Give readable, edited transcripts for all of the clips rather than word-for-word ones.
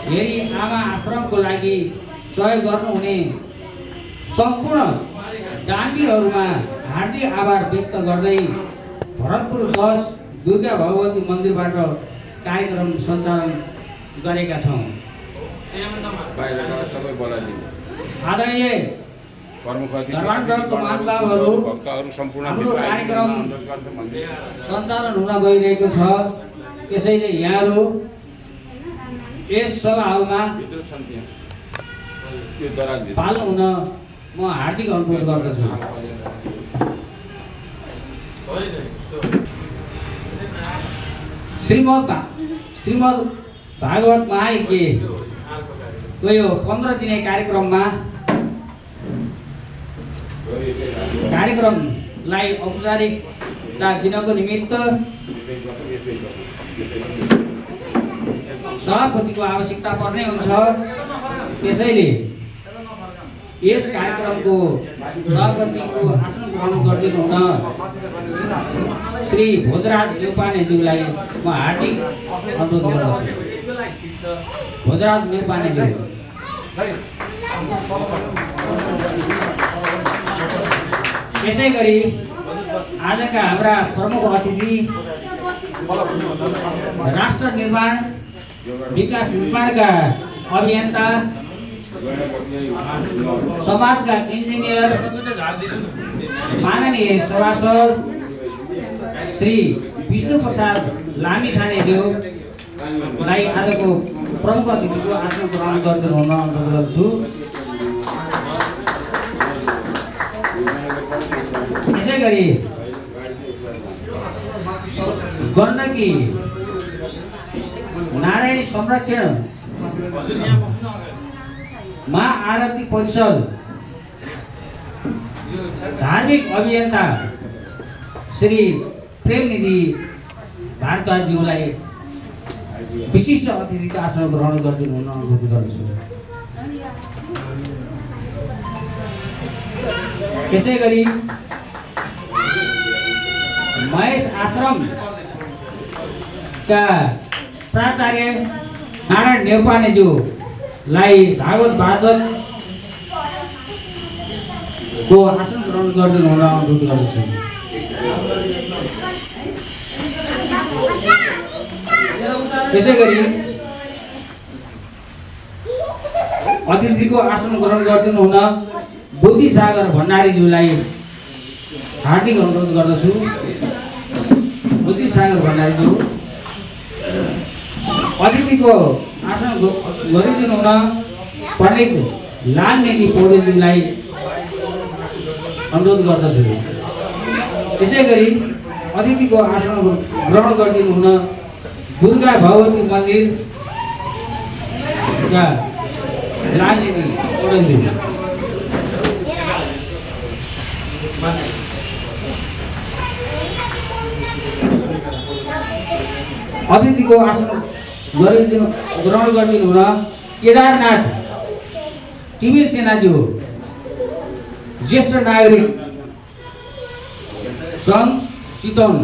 हेरी आमा आश्रमको लागि सहयोग गर्नुहुने सम्पूर्ण दानवीरहरूमा हार्दिक आभार व्यक्त गर्दै भरतपुर 10 दुर्गा भगवती मन्दिरबाट कार्यक्रम सञ्चालन गरेका छौँ। आदरणीय धर्मान्तरको महानुभावहरू, हाम्रो कार्यक्रम सञ्चालन हुन गइरहेको छ। त्यसैले यहाँहरू यस सभामा पाल्नु हुन म हार्दिक अनुरोध गर्दछु। श्रीमद् भागवत महायज्ञको यो 15 दिने कार्यक्रमलाई औपचारिकता दिनको निमित्त सभापतिको आवश्यकता पर्ने हुन्छ। त्यसैले यस कार्यक्रमको सभापतिको आसन ग्रहण गरिदिनु हुन श्री भोजराज नेउपानेज्यूलाई म हार्दिक अनुरोध गर्दछु। भोजराज नेउपानेज्यू। यसै गरी आजका हाम्रा प्रमुख अतिथि राष्ट्र निर्माण विकास निर्माणका अभियन्ता, समाजका इन्जिनियर, माननीय सभासद श्री विष्णु प्रसाद लामिछानेज्यूलाई आजको प्रमुख अतिथिको आसन ग्रहण गरिदिनु हुन अनुरोध गर्छु। यसै गरी गण्डकी नारायणी संरक्षण महाआरती परिषद धार्मिक अभियन्ता श्री प्रेमनिधि भारद्वाजज्यूलाई विशिष्ट अतिथिको आसन ग्रहण गरिदिनु हुन अनुरोध गर्दछु। त्यसै गरी महेश आश्रमका प्राचार्य नारायण नेउपानेज्यूलाई भागवत वाचकको आसन ग्रहण गरिदिनु हुन अनुरोध गर्दछु। त्यसै गरी अतिथिको आसन ग्रहण गरिदिनु हुन बुद्धिसागर भण्डारीज्यूलाई हार्दिक अनुरोध गर्दछु। बुद्धिसागर भण्डारीज्यू। अतिथिको आसन गरिदिनु हुन पण्डित लालमेघी पौडेलज्यूलाई अनुरोध गर्दछु। त्यसै गरी अतिथिको आसन ग्रहण गरिदिनु हुन दुर्गा भगवती मन्दिरका लालमेघी पौडेलज्यू। अतिथिको आसन ग्रहण गरिदिनु हुन केदारनाथ तिमिल सेनाज्यू, ज्येष्ठ नागरिक सङ्घ चितवन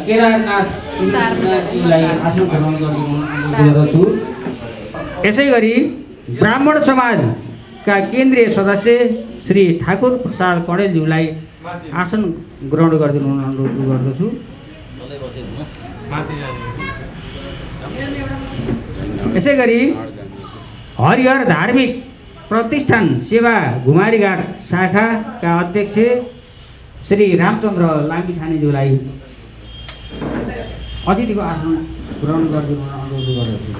केदारनाथ ज्यूलाई आसन ग्रहण गरिदिनु गर्दछु। यसै गरी ब्राह्मण समाजका केन्द्रीय सदस्य श्री ठाकुर प्रसाद कणेलज्यूलाई आसन ग्रहण गरिदिनु अनुरोध गर्दछु। यसै गरी हरिहर धार्मिक प्रतिष्ठान सेवा घुमारीघाट शाखाका अध्यक्ष श्री रामचन्द्र लामिछानेज्यूलाई अतिथिको आसन ग्रहण गरिदिनु अनुरोध गर्दछु।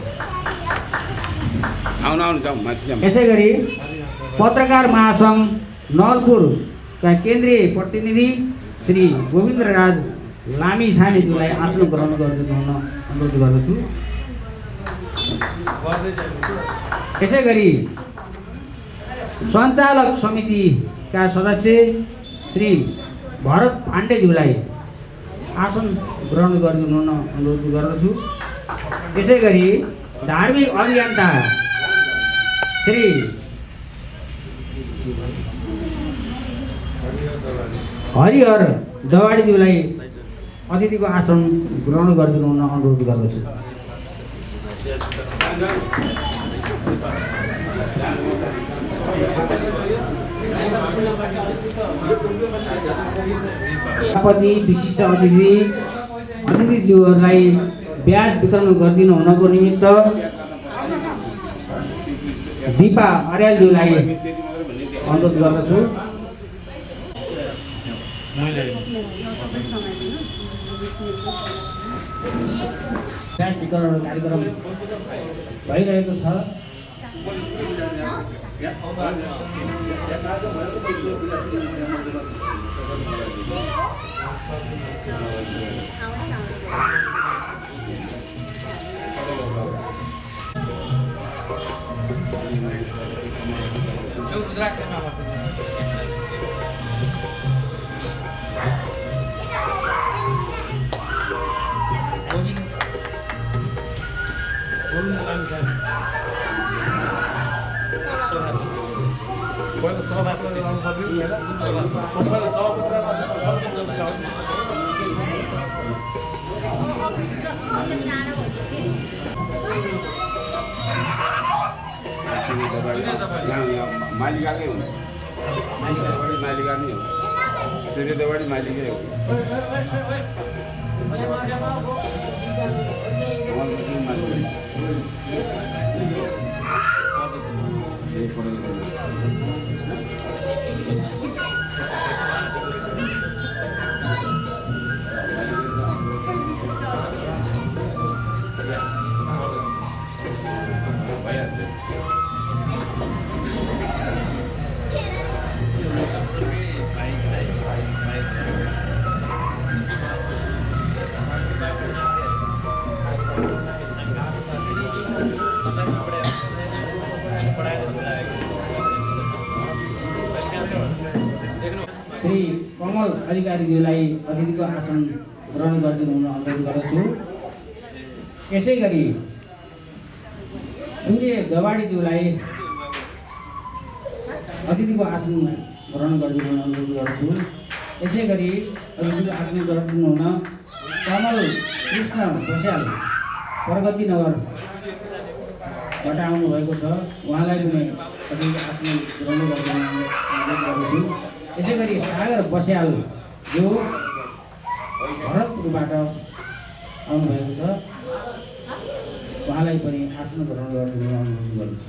यसै गरी पत्रकार महासङ्घ नवलपुरका केन्द्रीय प्रतिनिधि श्री गोविन्दराज लामिछानेज्यूलाई आसन ग्रहण गरिदिनु हुन अनुरोध गर्दछु। यसै गरी सञ्चालक समितिका सदस्य श्री भरत पाण्डेज्यूलाई आसन ग्रहण गरिदिनु हुन अनुरोध गर्दछु। यसै गरी धार्मिक अभियन्ता श्री हरिहर दवाडीज्यूलाई अतिथिको आसन ग्रहण गरिदिनु हुन अनुरोध गर्दछु। सभापति विशिष्ट अतिथिज्यूहरूलाई ब्याज वितरण गरिदिनु हुनको निमित्त दिपा अर्यालज्यूलाई अनुरोध गर्दछु। ब्याज वितरण कार्यक्रम भइरहेको छ। मालिकाकै हुन्छ, मालिका नै हो, त्यो देवाडी मालिकै हो। श्री कमल अधिकारीज्यूलाई अतिथिको आसन ग्रहण गरिदिनु हुन अनुरोध गर्दछु। यसै गरी सूर्य गवाडीज्यूलाई अतिथिको आसन ग्रहण गरिदिनु हुन अनुरोध गर्दछु। यसै गरी अतिथिको आसन ग्रहण गरिदिनु हुन कमल कृष्ण बस्याल प्रगति नगरबाट आउनुभएको छ, उहाँलाई पनि अतिथिको आसन ग्रहण गरिदिनु अनुरोध गर्दछु। यसै गरी सागर बस्याल जो भरतपुरबाट आउनुभएको छ, उहाँलाई पनि आसन ग्रहण गरिदिनु अनुरोध गर्दछु।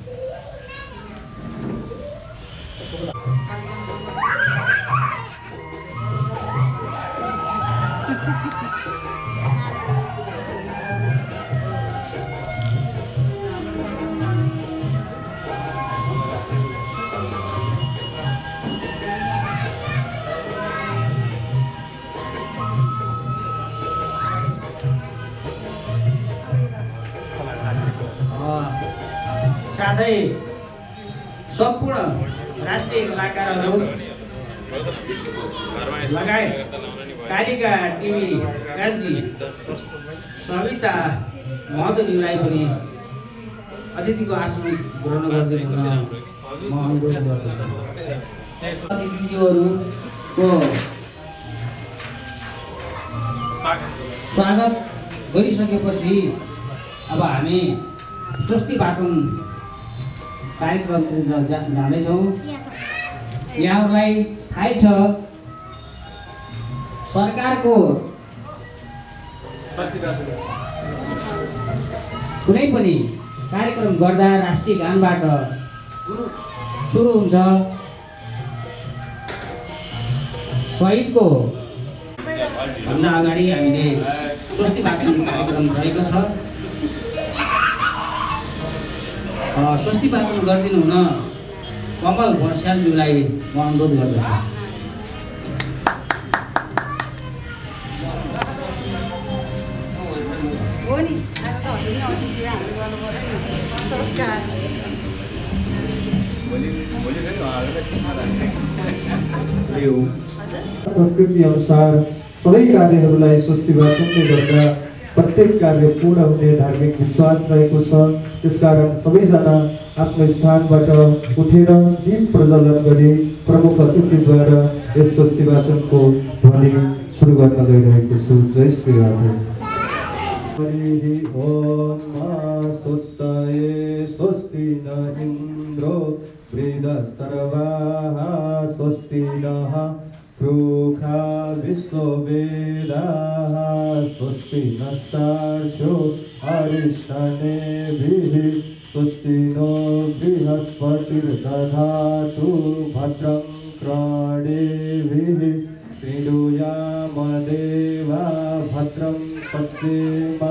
साथै सम्पूर्ण राष्ट्रिय कलाकारहरू लगायत कालिका टिभी काजी सविता महतोज्यूलाई पनि अतिथिको आसन ग्रहण गरिदिनु हुन म अनुरोध गर्दछु। अतिथिज्यूहरूको स्वागत गरिसकेपछि अब हामी स्वस्ति वाचन कार्यक्रम जाँदैछौँ। यहाँहरूलाई थाहै छ सरकारको कुनै पनि कार्यक्रम गर्दा राष्ट्रिय गानबाट सुरु हुन्छ। शहीदको भन्दा अगाडि हामीले स्वस्ति वाचन कार्यक्रम रहेको छ। स्वस्ति वाचन गरिदिनु हुन कमल बस्यालज्यूलाई म अनुरोध गर्दछु। संस्कृति अनुसार सबै कार्यहरूलाई स्वस्ति वाचनले गर्दा प्रत्येक कार्य पूर्ण हुने धार्मिक विश्वास रहेको छ। त्यसकारण सबैजना आफ्नो स्थानबाट उठेर दीप प्रज्वलन गरी प्रमुख अतिथिद्वारा यस स्वस्ति वाचनको ध्वनि सुरु गर्न गइरहेको छु। जय श्री राधे। हरिः ॐ स्वस्ताये स्वस्ति न इन्द्रो वृद्धस्तर्वाः स्वस्ति नः पूषा विश्ववेदाः स्वस्ति नस्तार्क्ष्यो अरिष्टनेभिः स्वस्ति नो बृहस्पतिर्दधातु भद्रं क्रणे श्रीनुयामदेवा भद्रं पश्येम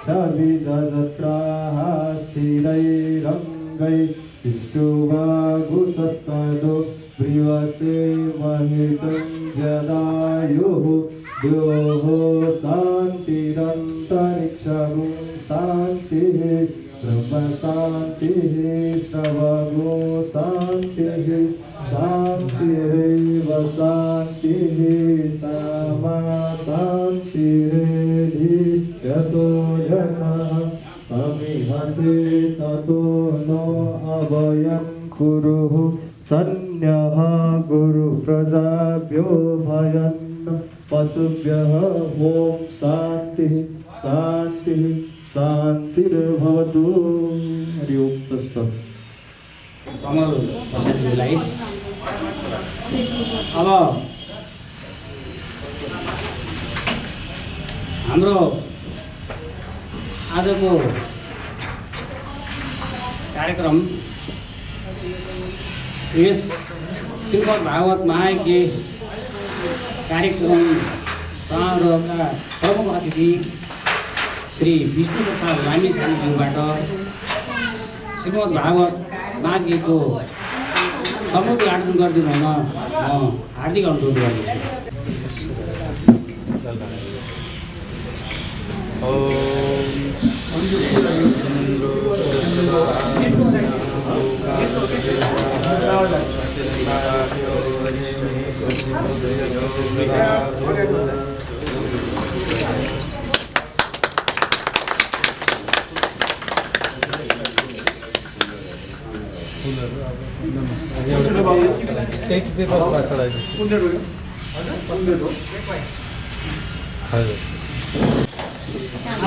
सविदत्राः स्थिरैरङ्गैः इष्टुवागुतस्तदो ब्रिवते महितं जदायुः द्योः शान्तिरन्तरिक्षं शान्तिः ब्रह्म शान्तिः सर्वगो शान्तिः शान्तिरेव शान्तिः सामा शान्तिरेधि यतो जनः अमिहते ततो नो अभयं कुरुः सन्न्यः गुरुप्रजाभ्यो भयन् पशुभ्यः ॐ शान्तिः शान्तिः शान्तिर्भवतु। हरि ओम तत्सत्। कमल प्रसादज्यूलाई अब हाम्रो आजको कार्यक्रम यस श्रीमद् भागवत महायज्ञ कार्यक्रम समारोहका प्रमुख अतिथि श्री विष्णु प्रसाद लामिछानेज्यूबाट श्रीमद् भागवत महायज्ञको समूह उद्घाटन गरिदिनु हुन म हार्दिक अनुरोध गर्दछु।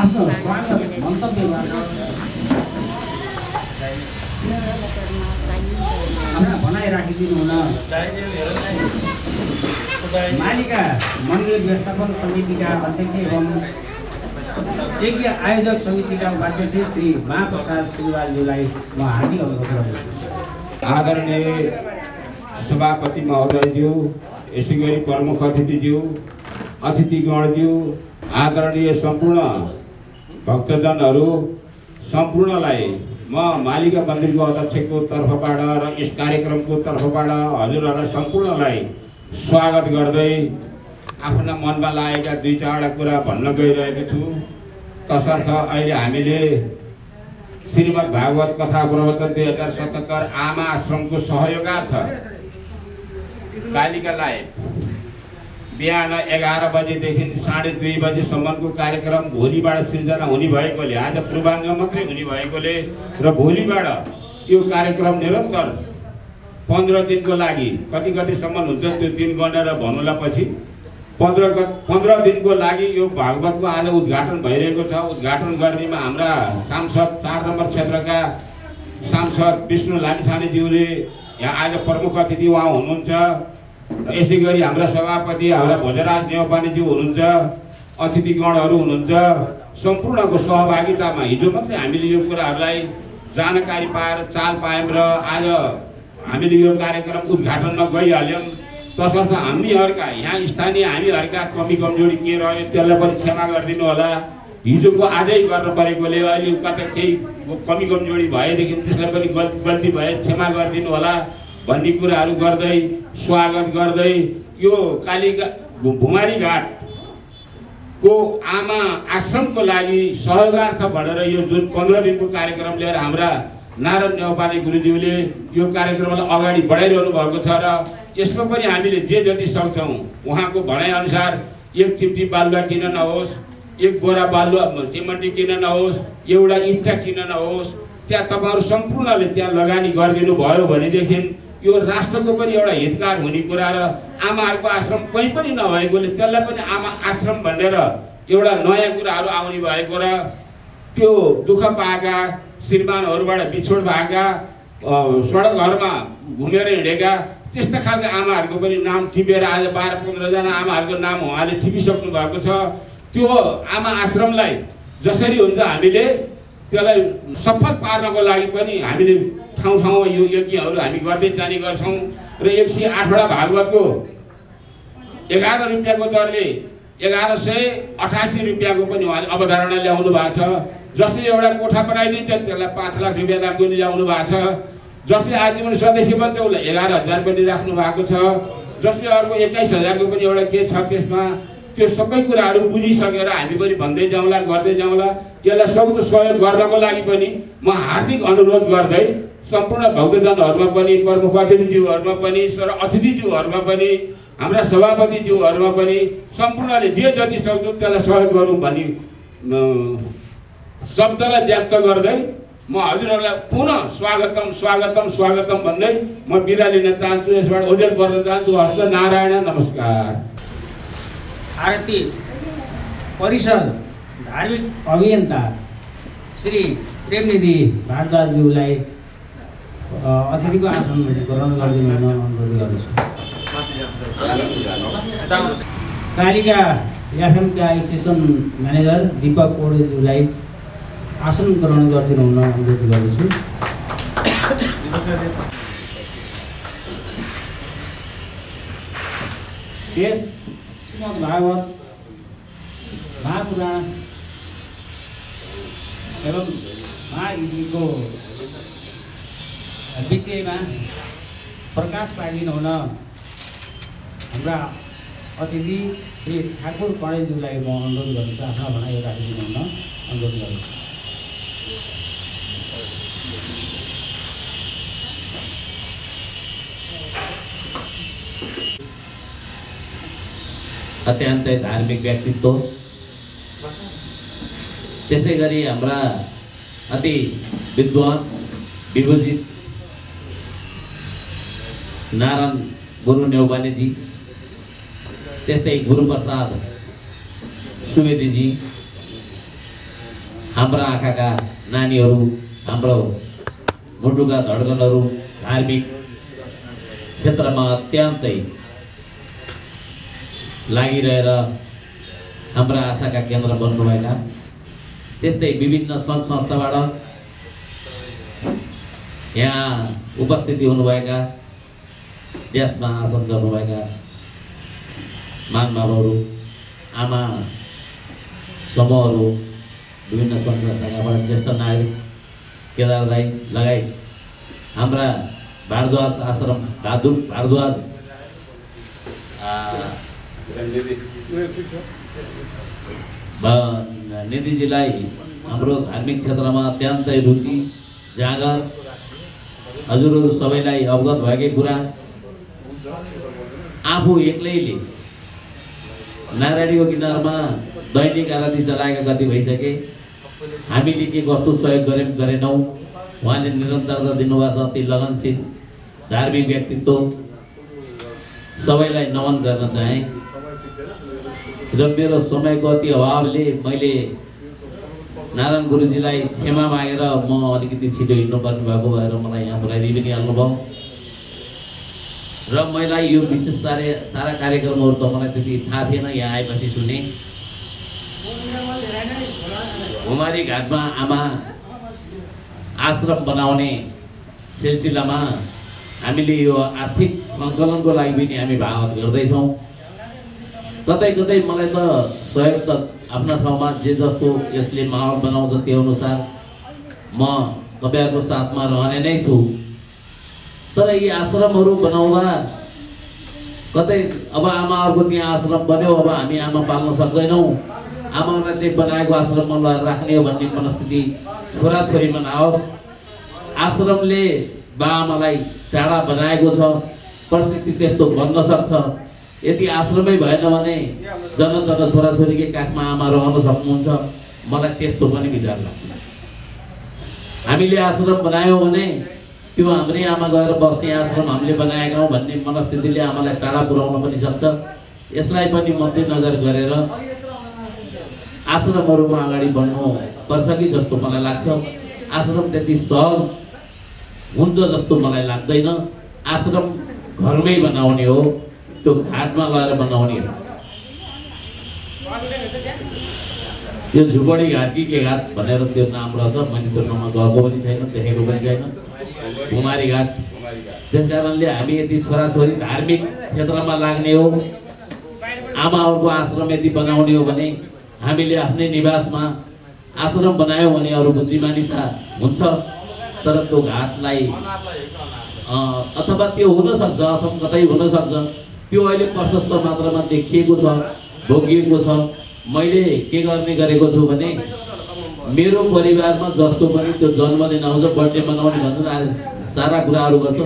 आफ्नो मन्तव्यबाट हमरा भनाइ राखिदिनु हुन मालिका मन्दिर व्यवस्थापन समितिका अध्यक्ष एवं यज्ञ आयोजक समितिका उपाध्यक्ष श्री महाप्रसाद श्रीवालज्यूलाई म हार्दिक अनुरोध गर्दछु। आदरणीय सभापति महोदयज्यू, यसै गरी प्रमुख अतिथिज्यू, अतिथिगणज्यू, आदरणीय सम्पूर्ण भक्तजनहरू सम्पूर्णलाई म मालिका मन्दिरको अध्यक्षको तर्फबाट र यस कार्यक्रमको तर्फबाट हजुरहरूलाई सम्पूर्णलाई स्वागत गर्दै आफ्ना मनमा लागेका दुई चारवटा कुरा भन्न गइरहेको छु। तसर्थ अहिले हामीले श्रीमद् भागवत कथा प्रवचन 2077 आमा आश्रमको सहयोगार्थ कालिकालाई बिहान 11 बजेदेखि 2:30 बजेसम्मको कार्यक्रम भोलिबाट सिर्जना हुने भएकोले, आज पूर्वाङ्ग मात्रै हुने भएकोले र भोलिबाट यो कार्यक्रम निरन्तर 15 दिनको लागि कतिसम्म हुन्छ त्यो दिन गणेर भन्नुला पछि 15 दिनको लागि यो भागवतको आज उद्घाटन भइरहेको छ। उद्घाटन गर्नेमा हाम्रा सांसद 4 नम्बर क्षेत्रका सांसद विष्णु लामिछानेज्यूले यहाँ आज प्रमुख अतिथि उहाँ हुनुहुन्छ। यसै गरी हाम्रा सभापति हाम्रा भोजराज नेवापानेज्यू हुनुहुन्छ, अतिथिगणहरू हुनुहुन्छ। सम्पूर्णको सहभागितामा हिजो मात्रै हामीले यो कुराहरूलाई जानकारी पाएर चाल पायौँ र आज हामीले यो कार्यक्रम उद्घाटनमा गइहाल्यौँ। तसर्थ हामीहरूका यहाँ स्थानीय हामीहरूका कमी कमजोरी के रह्यो त्यसलाई पनि क्षमा गरिदिनु होला। हिजोको आजै गर्न परेकोले अहिले कतै केही कमी कमजोरी भएदेखि त्यसलाई पनि गल्ती भए क्षमा गरिदिनु होला भन्ने कुराहरू गर्दै स्वागत गर्दै यो कालिका भुमारी घाटको आमा आश्रमको लागि सहयोगार्थ भनेर यो जुन 15 दिनको कार्यक्रम लिएर हाम्रा नारायण नेवापाने गुरुज्यूले यो कार्यक्रमलाई अगाडि बढाइरहनु भएको छ र यसमा पनि हामीले जे जति सक्छौँ उहाँको भनाइअनुसार एक चिम्टी बालुवा किन नहोस्, एक बोरा बालुवा सिमेन्टी किन नहोस्, एउटा इँटा किन नहोस्, त्यहाँ तपाईँहरू सम्पूर्णले त्यहाँ लगानी गरिदिनु भयो भनेदेखि यो राष्ट्रको पनि एउटा हितकार हुने कुरा र आमाहरूको आश्रम कहीँ पनि नभएकोले त्यसलाई पनि आमा आश्रम भनेर एउटा नयाँ कुराहरू आउने भएको र त्यो दुःख पाएका श्रीमानहरूबाट बिछोड भएका सडकहरूमा घुमेर हिँडेका त्यस्ता खालका आमाहरूको पनि नाम टिपेर आज 12-15 जना आमाहरूको नाम उहाँले टिपिसक्नु भएको छ। त्यो आमा आश्रमलाई जसरी हुन्छ हामीले त्यसलाई सफल पार्नको लागि पनि हामीले ठाउँ ठाउँमा यो यज्ञहरू हामी गर्दै जाने गर्छौँ र 108वटा भागवतको 11 रुपियाँको दरले 1188 रुपियाँको पनि उहाँले अवधारणा ल्याउनु भएको छ। जसले एउटा कोठा बनाइदिन्छ त्यसलाई 5 लाख रुपियाँ दामको ल्याउनु भएको छ। जसले आजीवन सदस्य बन्छ उसलाई 11,000 पनि राख्नु भएको छ। जसले अर्को 21,000 को पनि एउटा के छ त्यसमा त्यो सबै कुराहरू बुझिसकेर हामी पनि भन्दै जाउँला गर्दै जाउँला। यसलाई सक्दो सहयोग गर्नको लागि पनि म हार्दिक अनुरोध गर्दै सम्पूर्ण भक्तजनहरूमा पनि प्रमुख अतिथिज्यूहरूमा पनि सर अतिथिज्यूहरूमा पनि हाम्रा सभापतिज्यूहरूमा पनि सम्पूर्णले जे जति सक्छौँ त्यसलाई सहयोग गरौँ भन्ने शब्दलाई व्यक्त गर्दै म हजुरहरूलाई पुनः स्वागतम स्वागतम स्वागतम भन्दै म बिदा लिन चाहन्छु। यसबाट ओझेल पर्न चाहन्छु। हस्त नारायण नमस्कार। आरती परिषद धार्मिक अभियन्ता श्री प्रेमनिधि भारद्वाजज्यूलाई अतिथिको आसन ग्रहण गरिदिनु हुन अनुरोध गर्दछु। कालिका एफएमका स्टेसन म्यानेजर दीपक पौडेलज्यूलाई आसन ग्रहण गरिदिनु हुन अनुरोध गर्दछु। श्रीमद् भागवत महापुराण एवं महागीतिको विषयमा प्रकाश पारिदिनु हुन हाम्रा अतिथि श्री ठाकुर पौडेलज्यूलाई म अनुरोध गर्दछु। आफ्ना भनाइ राखिदिनु हुन अनुरोध गर्दछु। अत्यन्तै धार्मिक व्यक्तित्व, त्यसै गरी हाम्रा अति विद्वान विभूषित नारायण गुरु नेउपानेजी, त्यस्तै गुरुप्रसाद सुवेदीजी, हाम्रा आँखाका नानीहरू, हाम्रो मुटुका धड्कनहरू, धार्मिक क्षेत्रमा अत्यन्तै लागिरहेर हाम्रा आशाका केन्द्र बन्नुभएका, त्यस्तै विभिन्न सङ्घ संस्थाबाट यहाँ उपस्थिति हुनुभएका, देशमा आसन गर्नुभएका महानुभावहरू, आमा समूहहरू, विभिन्न सङ्घ संस्थाबाट ज्येष्ठ नागरिक केदार राई लगायत हाम्रा भारद्वाज आश्रम भारद्वाज निधिजीलाई हाम्रो धार्मिक क्षेत्रमा अत्यन्तै रुचि जाँगर, हजुरहरू सबैलाई अवगत भएकै कुरा, आफू एक्लैले नारायणीको किनारमा दैनिक आरती चलाएका कति भइसके। हामीले के कस्तो सहयोग गरेनौँ, उहाँले निरन्तरता दिनुभएको छ। अति लगनशील धार्मिक व्यक्तित्व, सबैलाई नमन गर्न चाहे र मेरो समयको अति अभावले मैले नारायण गुरुजीलाई क्षमा मागेर म अलिकति छिटो हिँड्नुपर्ने भएको भएर मलाई यहाँ बोलाइदिइ पनि हाल्नुभयो र मलाई यो विशेष सारा कार्यक्रमहरू त मलाई त्यति थाहा थिएन। यहाँ आएपछि सुने हुमारी घाटमा आमा आश्रम बनाउने सिलसिलामा हामीले यो आर्थिक सङ्कलनको लागि पनि हामी भावना गर्दैछौँ। कतै कतै मलाई त सहयोग त आफ्ना ठाउँमा जे जस्तो यसले माहौल बनाउँछ त्यो अनुसार म तपाईँहरूको साथमा रहने नै छु। तर यी आश्रमहरू बनाउँदा कतै अब आमाहरूको त्यहाँ आश्रम बन्यो, अब हामी आमा पाल्न सक्दैनौँ, आमाहरूलाई त्यही बनाएको आश्रममा राख्ने हो भन्ने मनस्थिति छोराछोरीमा नआओस्। आश्रमले बाआमालाई टाढा बनाएको छ, परिस्थिति त्यस्तो बन्न सक्छ। यदि आश्रमै भएन भने जन छोराछोरीकै काखमा आमा रहन सक्नुहुन्छ। मलाई त्यस्तो पनि विचार लाग्छ। हामीले आश्रम बनायौँ भने त्यो हाम्रै आमा गएर बस्ने आश्रम हामीले बनाएका हौँ भन्ने मनस्थितिले आमालाई टाढा पुर्याउन पनि सक्छ। यसलाई पनि मध्यनजर गरेर आश्रमहरूमा अगाडि बढ्नु पर्छ कि जस्तो मलाई लाग्छ। आश्रम त्यति सहज हुन्छ जस्तो मलाई लाग्दैन। आश्रम घरमै बनाउने हो, त्यो घाटमा लगेर बनाउने हो। त्यो झुपडी घाट कि के घाट भनेर त्यो नाम रहेछ। मैले त्यो ठाउँमा गएको पनि छैन, देखेको पनि छैन, कुमारी घाट। त्यस कारणले हामी यदि छोराछोरी धार्मिक क्षेत्रमा लाग्ने हो, आमाहरूको आश्रम यदि बनाउने हो भने हामीले आफ्नै निवासमा आश्रम बनायौँ भने अरू बुद्धिमानिता हुन्छ। तर त्यो घाटलाई अथवा त्यो हुनसक्छ अथवा कतै हुनसक्छ, त्यो अहिले प्रशस्त मात्रामा देखिएको छ, भोगिएको छ। मैले के गर्ने गरेको छु भने मेरो परिवारमा जस्तो पनि त्यो जन्मदिन आउँछ, बर्थडे मनाउने भनेर सारा कुराहरू गर्छ।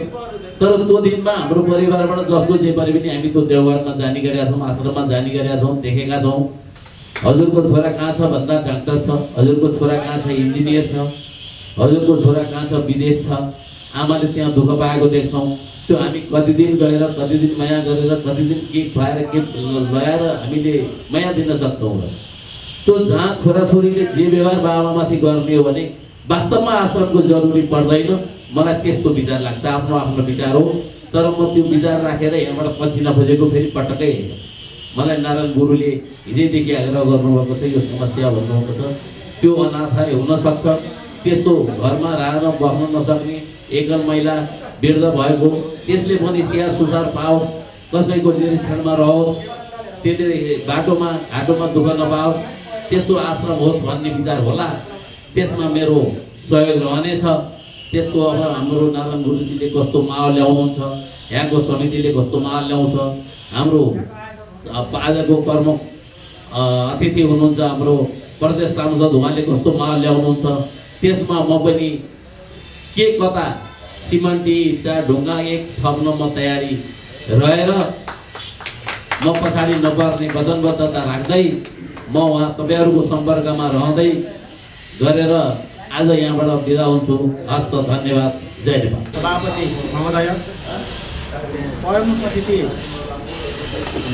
तर त्यो दिनमा हाम्रो परिवारबाट जसको जे परे पनि हामी त्यो देवघरमा जाने गरेका छौँ, आश्रममा जाने गरेका छौँ, देखेका छौँ। हजुरको छोरा कहाँ छ भन्दा डाक्टर छ, हजुरको छोरा कहाँ छ इन्जिनियर छ, हजुरको छोरा कहाँ छ विदेश छ। आमाले त्यहाँ दुःख पाएको देख्छौँ। त्यो हामी कति दिन गएर, कति दिन माया गरेर, कति दिन के खुवाएर के ल्याएर हामीले माया दिन सक्छौँ र त्यो जहाँ छोराछोरीले जे व्यवहार बाबामाथि गर्ने हो भने वास्तवमा आश्रमको जरुरी पर्दैन। मलाई त्यस्तो विचार लाग्छ, आफ्नो आफ्नो विचार हो। तर म त्यो विचार राखेर यहाँबाट पछि नखोजेको फेरि पटक्कै होइन। मलाई नारायण गुरुले हिजैदेखि आग्रह गर्नुभएको छ, यो समस्या भन्नुभएको छ, त्यो अनाथालय हुनसक्छ। त्यस्तो घरमा राख्न बस्न नसक्ने एकल महिला वृद्ध भएको, त्यसले पनि स्याहार सुसार पाओस्, कसैको निरीक्षणमा रहोस्, त्यसले घाटोमा दुःख नपाओस्, त्यस्तो आश्रम होस् भन्ने विचार होला। त्यसमा मेरो सहयोग रहनेछ। त्यसको अब हाम्रो नारायण गुरुजीले कस्तो माहौल ल्याउनुहुन्छ, यहाँको समितिले कस्तो माहौल ल्याउँछ, हाम्रो आजको प्रमुख अतिथि हुनुहुन्छ हाम्रो प्रदेश सांसद, उहाँले कस्तो माहौल ल्याउनुहुन्छ, त्यसमा म पनि के कता सिमेन्टी इँटा ढुङ्गा एक थप्न म तयारी रहेर म पछाडि नपर्ने वचनबद्धता राख्दै म उहाँ तपाईँहरूको सम्पर्कमा रहँदै गरेर आज यहाँबाट बिदा हुन्छु। हस्त धन्यवाद। जय नेपाल। सभापति महोदय, प्रमुख अतिथि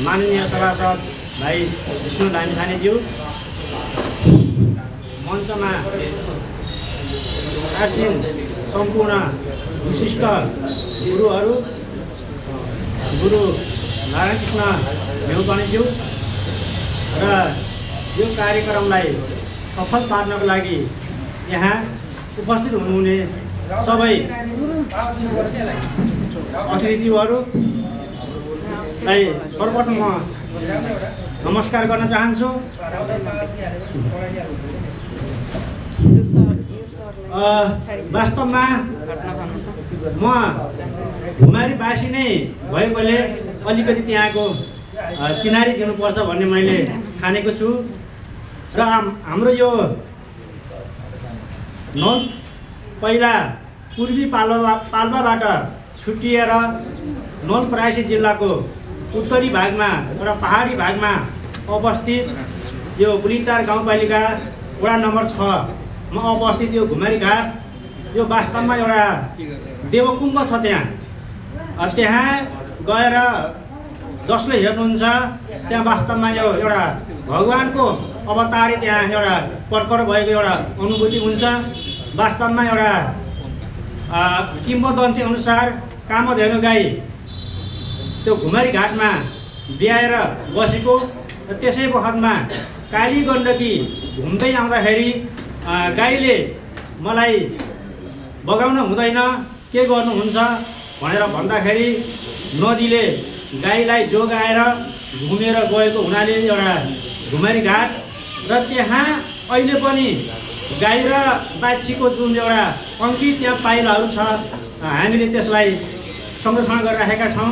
माननीय सभासद भाइ विष्णु लामिछानेज्यू, मञ्चमा आसीन सम्पूर्ण विशिष्ट गुरुहरू, गुरु नारायण कृष्ण मेहुकर्णीज्यू र यो कार्यक्रमलाई सफल पार्नको लागि यहाँ उपस्थित हुनुहुने सबै अतिथिज्यूहरूलाई सर्वप्रथम म नमस्कार गर्न चाहन्छु। वास्तवमा म घुमारीवासी नै भएकोले अलिकति त्यहाँको चिनारी दिनुपर्छ भन्ने मैले ठानेको छु र हाम्रो यो पहिला पूर्वी पाल्पाबाट छुट्टिएर नवलपरासी जिल्लाको उत्तरी भागमा एउटा पहाडी भागमा अवस्थित यो बुलिटार गाउँपालिका वडा नम्बर 6मा अवस्थित यो घुमारी घाट, यो वास्तवमा एउटा देवकुण्ड छ। त्यहाँ गएर जसले हेर्नुहुन्छ त्यहाँ वास्तवमा यो एउटा भगवानको अवतारी त्यहाँ एउटा प्रकट भएको एउटा अनुभूति हुन्छ। वास्तवमा एउटा किम्वदन्ती अनुसार कामधेनु गाई त्यो घुमारी घाटमा ब्याएर बसेको र त्यसै बखतमा काली गण्डकी घुम्दै आउँदाखेरि गाईले मलाई बगाउन हुँदैन, के गर्नुहुन्छ भनेर भन्दाखेरि नदीले गाईलाई जोगाएर घुमेर गएको हुनाले एउटा घुमारी घाट र त्यहाँ अहिले पनि गाई र बाछीको जुन एउटा अङ्कित त्यहाँ पाइलाहरू छ, हामीले त्यसलाई संरक्षण गरिराखेका छौँ।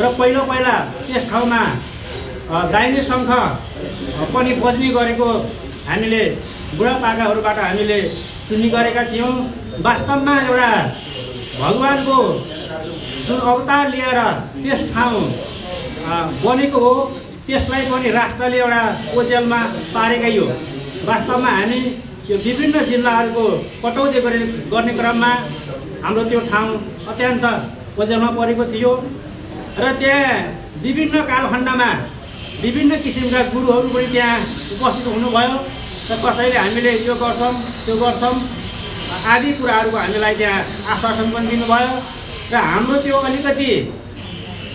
र पहिला त्यस ठाउँमा दाहिने शङ्ख पनि बज्ने गरेको हामीले बुढापाकाहरूबाट हामीले सुन्ने गरेका थियौँ। वास्तवमा एउटा भगवानको जुन अवतार लिएर त्यस ठाउँ बनेको हो, त्यसलाई पनि राष्ट्रले एउटा ओझेलमा पारेकै हो। वास्तवमा हामी यो विभिन्न जिल्लाहरूको कटौती गर्ने क्रममा हाम्रो त्यो ठाउँ अत्यन्त ओझेलमा परेको थियो र त्यहाँ विभिन्न कालखण्डमा विभिन्न किसिमका गुरुहरू पनि त्यहाँ उपस्थित हुनुभयो र कसैले हामीले यो गर्छौँ त्यो गर्छौँ आदि कुराहरूको हामीलाई त्यहाँ आश्वासन पनि दिनुभयो र हाम्रो त्यो अलिकति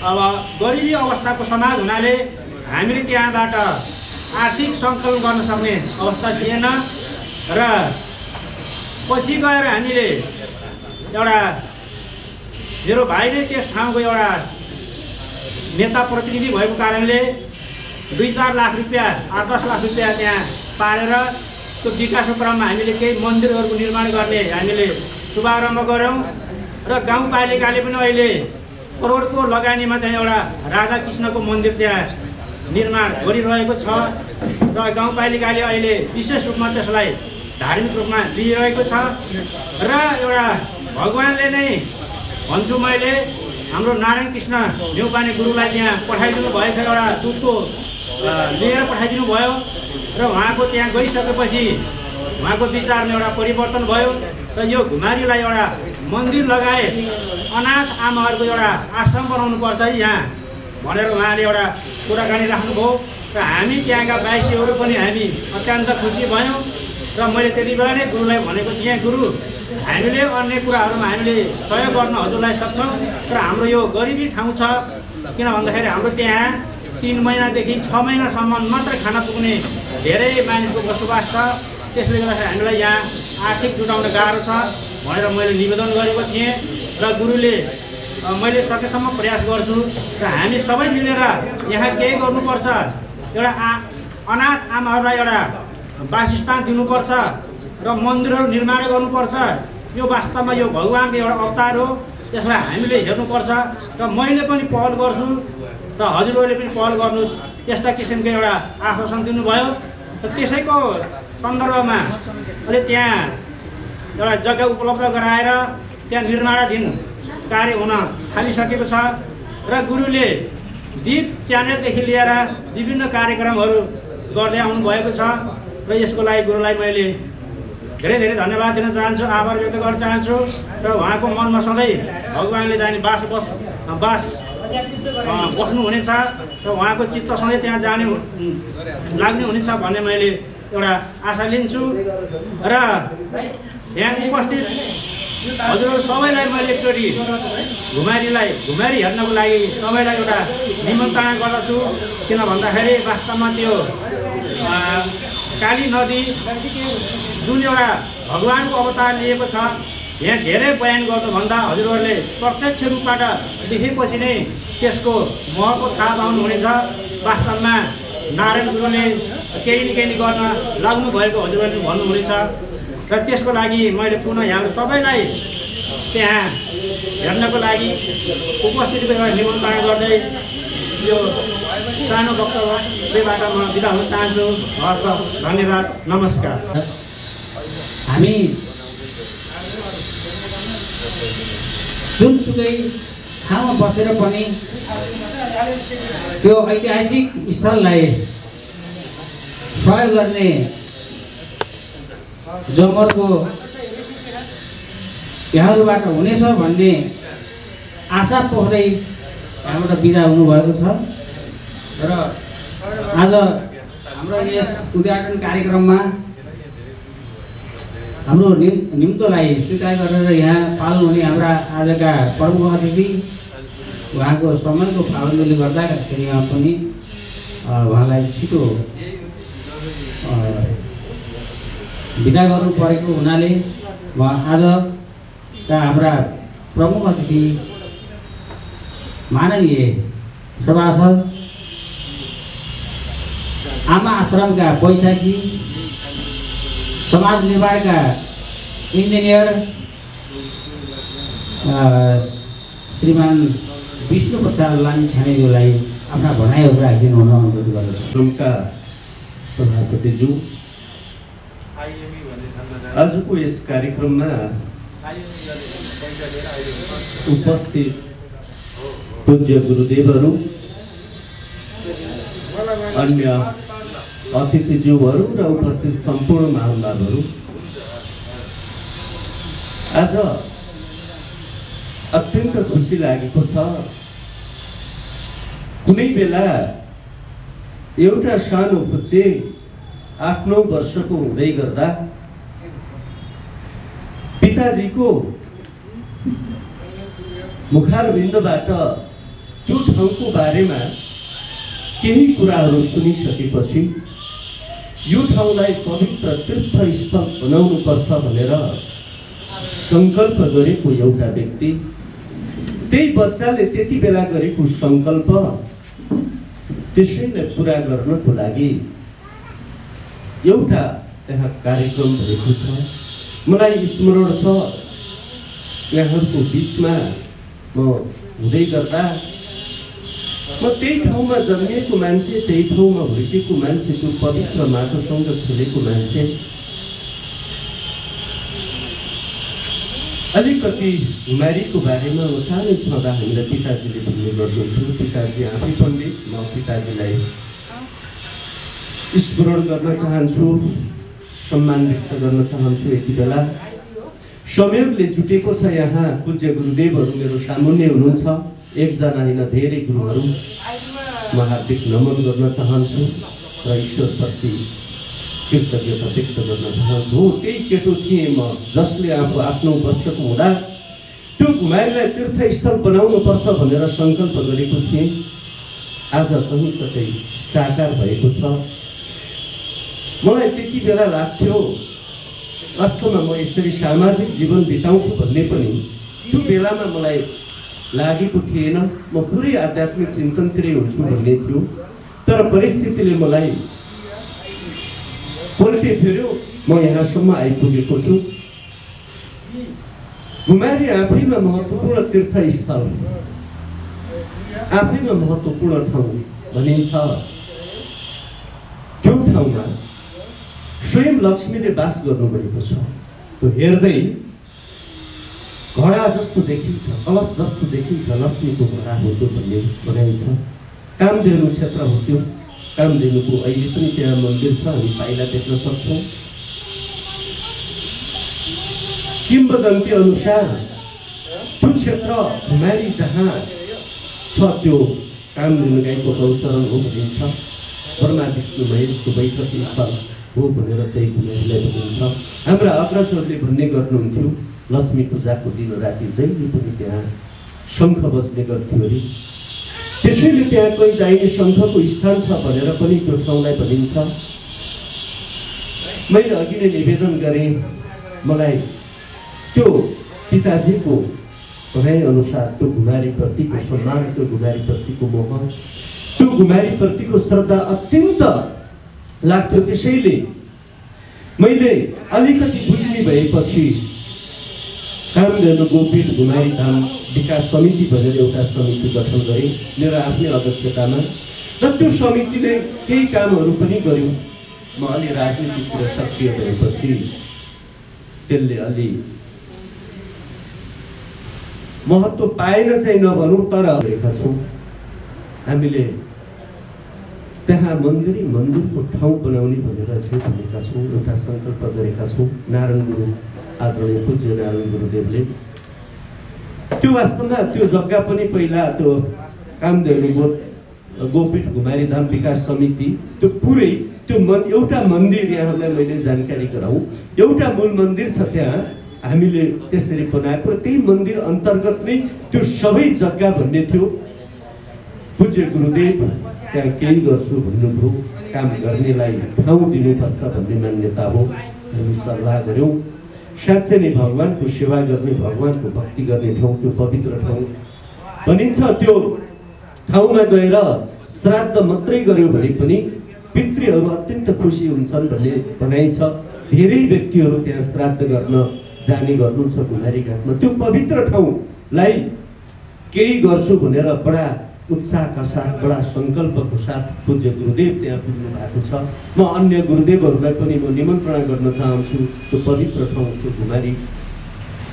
अब गरिबी अवस्थाको समाज हुनाले हामीले त्यहाँबाट आर्थिक सङ्कलन गर्न सक्ने अवस्था थिएन र पछि गएर हामीले एउटा मेरो भाइ नै त्यस ठाउँको एउटा नेता प्रतिनिधि भएको कारणले 2-4 लाख रुपियाँ 8-10 लाख रुपियाँ त्यहाँ पारेर त्यो विकासको क्रममा हामीले केही मन्दिरहरूको निर्माण गर्ने हामीले शुभारम्भ गऱ्यौँ र गाउँपालिकाले पनि अहिले करोडको लगानीमा चाहिँ एउटा राधा कृष्णको मन्दिर त्यहाँ निर्माण गरिरहेको छ र गाउँपालिकाले अहिले विशेष रूपमा त्यसलाई धार्मिक रूपमा लिइरहेको छ र एउटा भगवान्ले नै भन्छु मैले हाम्रो नारायण कृष्ण न्यौपाने गुरुलाई त्यहाँ पठाइदिनु भएछ एउटा दुधको लिएर पठाइदिनु भयो र उहाँको त्यहाँ गइसकेपछि उहाँको विचारमा एउटा परिवर्तन भयो र यो घुमारीलाई एउटा मन्दिर लगायत अनाथ आमाहरूको एउटा आश्रम बनाउनुपर्छ है यहाँ भनेर उहाँले एउटा कुराकानी राख्नुभयो र हामी त्यहाँका वासीहरू पनि हामी अत्यन्त खुसी भयौँ र मैले त्यति बेला नै गुरुलाई भनेको थिएँ गुरु हामीले अन्य कुराहरूमा हामीले सहयोग गर्न हजुरलाई सक्छौँ र हाम्रो यो गरिबी ठाउँ छ किन भन्दाखेरि हाम्रो त्यहाँ 3 महिनादेखि 6 महिनासम्म मात्र खाना पुग्ने धेरै मानिसको बसोबास छ त्यसले गर्दाखेरि हामीलाई यहाँ आर्थिक जुटाउन गाह्रो छ भनेर मैले निवेदन गरेको थिएँ र गुरुले मैले सकेसम्म प्रयास गर्छु र हामी सबै मिलेर यहाँ केही गर्नुपर्छ एउटा अनाथ आमाहरूलाई एउटा वासस्थान दिनुपर्छ र मन्दिरहरू निर्माण गर्नुपर्छ यो वास्तवमा यो भगवान्को एउटा अवतार हो त्यसलाई हामीले हेर्नुपर्छ र मैले पनि पहल गर्छु र हजुरहरूले पनि पहल गर्नुहोस् यस्ता किसिमको एउटा आश्वासन दिनुभयो र त्यसैको सन्दर्भमा अहिले त्यहाँ एउटा जग्गा उपलब्ध गराएर त्यहाँ निर्माणाधीन कार्य हुन थालिसकेको छ र गुरुले दीप च्यानलदेखि लिएर विभिन्न कार्यक्रमहरू गर्दै आउनुभएको छ र यसको लागि गुरुलाई मैले धेरै धेरै धन्यवाद दिन चाहन्छु आभार व्यक्त गर्न चाहन्छु र उहाँको मनमा सधैँ भगवान्ले जाने बास बस्नुहुनेछ र उहाँको चित्त सधैँ त्यहाँ जाने लाग्ने हुनेछ भन्ने मैले एउटा आशा लिन्छु र यहाँ उपस्थित हजुरहरू सबैलाई मैले एकचोटि घुमारी हेर्नको लागि सबैलाई एउटा निमन्त्रणा गर्दछु किन भन्दाखेरि वास्तवमा त्यो काली नदी जुन एउटा भगवान्को अवतार लिएको छ यहाँ धेरै बयान गर्नुभन्दा हजुरहरूले प्रत्यक्ष रूपबाट देखेपछि नै त्यसको महत्त्व थाहा पाउनुहुनेछ वास्तवमा नारायण गुरुले केही न केही गर्न लाग्नु भएको हजुरहरूले भन्नुहुनेछ र त्यसको लागि मैले पुनः यहाँ सबैलाई त्यहाँ हेर्नको लागि उपस्थितिको एउटा निमन्त्रणा गर्दै यो सानो वक्तव्यबाट म बिदा हुन चाहन्छु हस्त धन्यवाद नमस्कार हामी जुनसुकै ठाउँमा बसेर पनि त्यो ऐतिहासिक स्थललाई सहयोग गर्ने जमर्को यहाँबाट हुनेछ भन्ने आशा पोख्दै यहाँबाट बिदा हुनुभएको छ र आज हाम्रो यस उद्घाटन कार्यक्रममा हाम्रो निम्तोलाई स्वीकार गरेर यहाँ पाल्नुहुने हाम्रा आजका प्रमुख अतिथि उहाँको समयको पाबन्दीले गर्दाखेरि यहाँ पनि उहाँलाई छिटो बिदा गर्नु परेको हुनाले म आजका हाम्रा प्रमुख अतिथि माननीय सभासद आमा आश्रमका बैशाखी समाज निर्माणका इन्जिनियर श्रीमान विष्णु प्रसाद लामिछानेज्यूलाई आफ्ना भनाइहरू राखिदिनु हुन अनुरोध गर्दछु। आश्रमका सभापतिज्यू आजको यस कार्यक्रममा उपस्थित पूज्य गुरुदेवहरू अन्य अतिथिज्यूहरू र उपस्थित सम्पूर्ण महानुभावहरू आज अत्यन्त खुसी लागेको छ। कुनै बेला एउटा सानो फुच्चे 8-9 वर्षको हुँदै गर्दा पिताजीको मुखारबिन्दबाट त्यो ठाउँको बारेमा केही कुराहरू सुनिसकेपछि यो ठाउँलाई पवित्र तीर्थस्थल बनाउनुपर्छ भनेर सङ्कल्प गरेको एउटा व्यक्ति, त्यही बच्चाले त्यति बेला गरेको सङ्कल्प त्यसैलाई पुरा गर्नको लागि एउटा त्यहाँ कार्यक्रम भएको छ। मलाई स्मरण छ, यहाँहरूको बिचमा म हुँदै गर्दा म त्यही ठाउँमा जन्मिएको मान्छे, त्यही ठाउँमा हुर्केको मान्छे, त्यो पवित्र माटोसँग खेलेको मान्छे। अलिकति घुमारीको बारेमा म सानै छँदा हामीलाई पिताजीले भन्ने गर्नुहुन्थ्यो। पिताजी आफै पण्डित, म पिताजीलाई स्मरण गर्न चाहन्छु, सम्मान व्यक्त गर्न चाहन्छु। यति बेला संयोगले जुटेको छ, यहाँ पूज्य गुरुदेवहरू मेरो सामुन्ने हुनुहुन्छ। एकजना होइन, धेरै गुरुहरू म हार्दिक नमन गर्न चाहन्छु र ईश्वरप्रति कृतज्ञता व्यक्त गर्न चाहन्छु। हो, त्यही केटो थिएँ म जसले आफू 8-9 वर्षको हुँदा त्यो घुमारीलाई तीर्थस्थल बनाउनुपर्छ भनेर सङ्कल्प गरेको थिएँ। आज कहीँ कतै साकार भएको छ। मलाई त्यति बेला लाग्थ्यो वास्तवमा म यसरी सामाजिक जीवन बिताउँछु भन्ने पनि त्यो बेलामा मलाई लागेको थिएन। म पुरै आध्यात्मिक चिन्तनतिरै हुन्छु भन्ने थियो। तर परिस्थितिले मलाई पल्टे फेर्यो, म यहाँसम्म आइपुगेको छु। घुमारी आफैमा महत्त्वपूर्ण तीर्थस्थल, आफैमा महत्त्वपूर्ण ठाउँ भनिन्छ। त्यो ठाउँमा स्वयं लक्ष्मीले बास गर्नुभएको छ। त्यो हेर्दै घडा जस्तो देखिन्छ, कलश जस्तो देखिन्छ, लक्ष्मीको घडा हो त्यो भन्ने भनाइन्छ। कामधेनु क्षेत्र हो त्यो। कामधेनुको अहिले पनि त्यहाँ मन्दिर छ, हामी पाइला देख्न सक्छौँ। किम्वदन्ती अनुसार त्यो क्षेत्र घुमारी जहाँ छ त्यो कामधेनु गाईको गौचरण हो भनिन्छ। ब्रह्मा विष्णु महेशको बैठक स्थल हो भनेर त्यही घुमारीलाई भनिन्छ। हाम्रा अग्रजहरूले भन्ने गर्नुहुन्थ्यो, लक्ष्मी पूजाको दिन राति जहिले पनि त्यहाँ शङ्ख बज्ने गर्थ्यो अरे। त्यसैले त्यहाँ कोही दाहिने शङ्खको स्थान छ भनेर पनि त्यो ठाउँलाई भनिन्छ। मैले अघि नै निवेदन गरेँ, मलाई त्यो पिताजीको भनाइअनुसार त्यो घुमारीप्रतिको सम्मान, त्यो घुमारीप्रतिको मोह, त्यो घुमारीप्रतिको श्रद्धा अत्यन्त लाग्थ्यो। त्यसैले मैले अलिकति बुझ्ने भएपछि कामधेनु गोपीठ घुमारी धाम विकास समिति भनेर एउटा समिति गठन गरेँ मेरो आफ्नै अध्यक्षतामा, र त्यो समितिले केही कामहरू पनि गर्यो। म अलि राजनीतितिर सक्रिय भएपछि त्यसले अलि महत्त्व पाएन चाहिँ नभनौँ, तर गरेका छौँ हामीले त्यहाँ मन्दिरको ठाउँ बनाउने भनेर चाहिँ भनेका छौँ। एउटा सङ्कल्प गरेका छौँ। नारायण गुरु, आदरणीय पूज्य नारायण गुरुदेवले त्यो वास्तवमा त्यो जग्गा पनि पहिला त्यो कामधेनु गोपीठ घुमारी धाम विकास समिति त्यो पुरै त्यो एउटा मन्दिर, यहाँहरूलाई मैले जानकारी गराउँ, एउटा मूल मन्दिर छ त्यहाँ हामीले त्यसरी बनाएको, र त्यही मन्दिर अन्तर्गत नै त्यो सबै जग्गा भन्ने थियो। पूज्य गुरुदेव त्यहाँ केही गर्छु भन्नुभयो, काम गर्नेलाई ठाउँ दिनुपर्छ भन्ने मान्यता हो। हामी सल्लाह गऱ्यौँ। साँच्चै नै भगवानको सेवा गर्ने, भगवानको भक्ति गर्ने ठाउँ, त्यो पवित्र ठाउँ भनिन्छ। त्यो ठाउँमा गएर श्राद्ध मात्रै गर्यो भने पनि पितृहरू अत्यन्त खुसी हुन्छन् भन्ने भनाइ छ। धेरै व्यक्तिहरू त्यहाँ श्राद्ध गर्न जाने गर्नुहुन्छ घुमारी घाटमा। त्यो पवित्र ठाउँलाई केही गर्छु भनेर बडा उत्साहका साथ, बडा सङ्कल्पको साथ पूज्य गुरुदेव त्यहाँ पुग्नु भएको छ। म अन्य गुरुदेवहरूलाई पनि म निमन्त्रणा गर्न चाहन्छु। त्यो पवित्र ठाउँ, त्यो घुमारी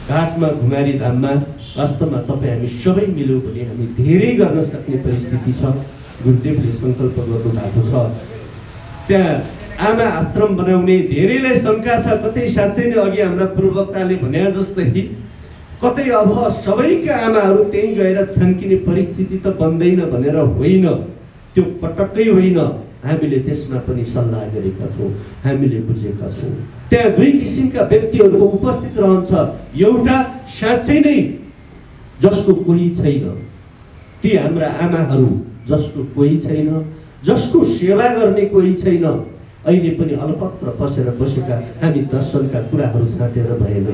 घाटमा, घुमारी धाममा वास्तवमा तपाईँ हामी सबै मिल्यौँ भने हामी धेरै गर्न सक्ने परिस्थिति छ। गुरुदेवले सङ्कल्प गर्नु भएको छ। त्यहाँ आमा आश्रम बनाउने धेरैलाई शङ्का छ, कतै साँच्चै नै अघि हाम्रा पूर्ववक्ताले भने जस्तै कतै अब सबैका आमाहरू त्यहीँ गएर थन्किने परिस्थिति त बन्दैन भनेर होइन, त्यो पटक्कै होइन। हामीले त्यसमा पनि सल्लाह गरेका छौँ, हामीले बुझेका छौँ। त्यहाँ दुई किसिमका व्यक्तिहरूको उपस्थित रहन्छ। एउटा साँच्चै नै जसको कोही छैन, ती हाम्रा आमाहरू जसको कोही छैन, जसको सेवा गर्ने कोही छैन, अहिले पनि अलपत्र पसेर बसेका हामी दर्शनका कुराहरू छाँटेर भएन।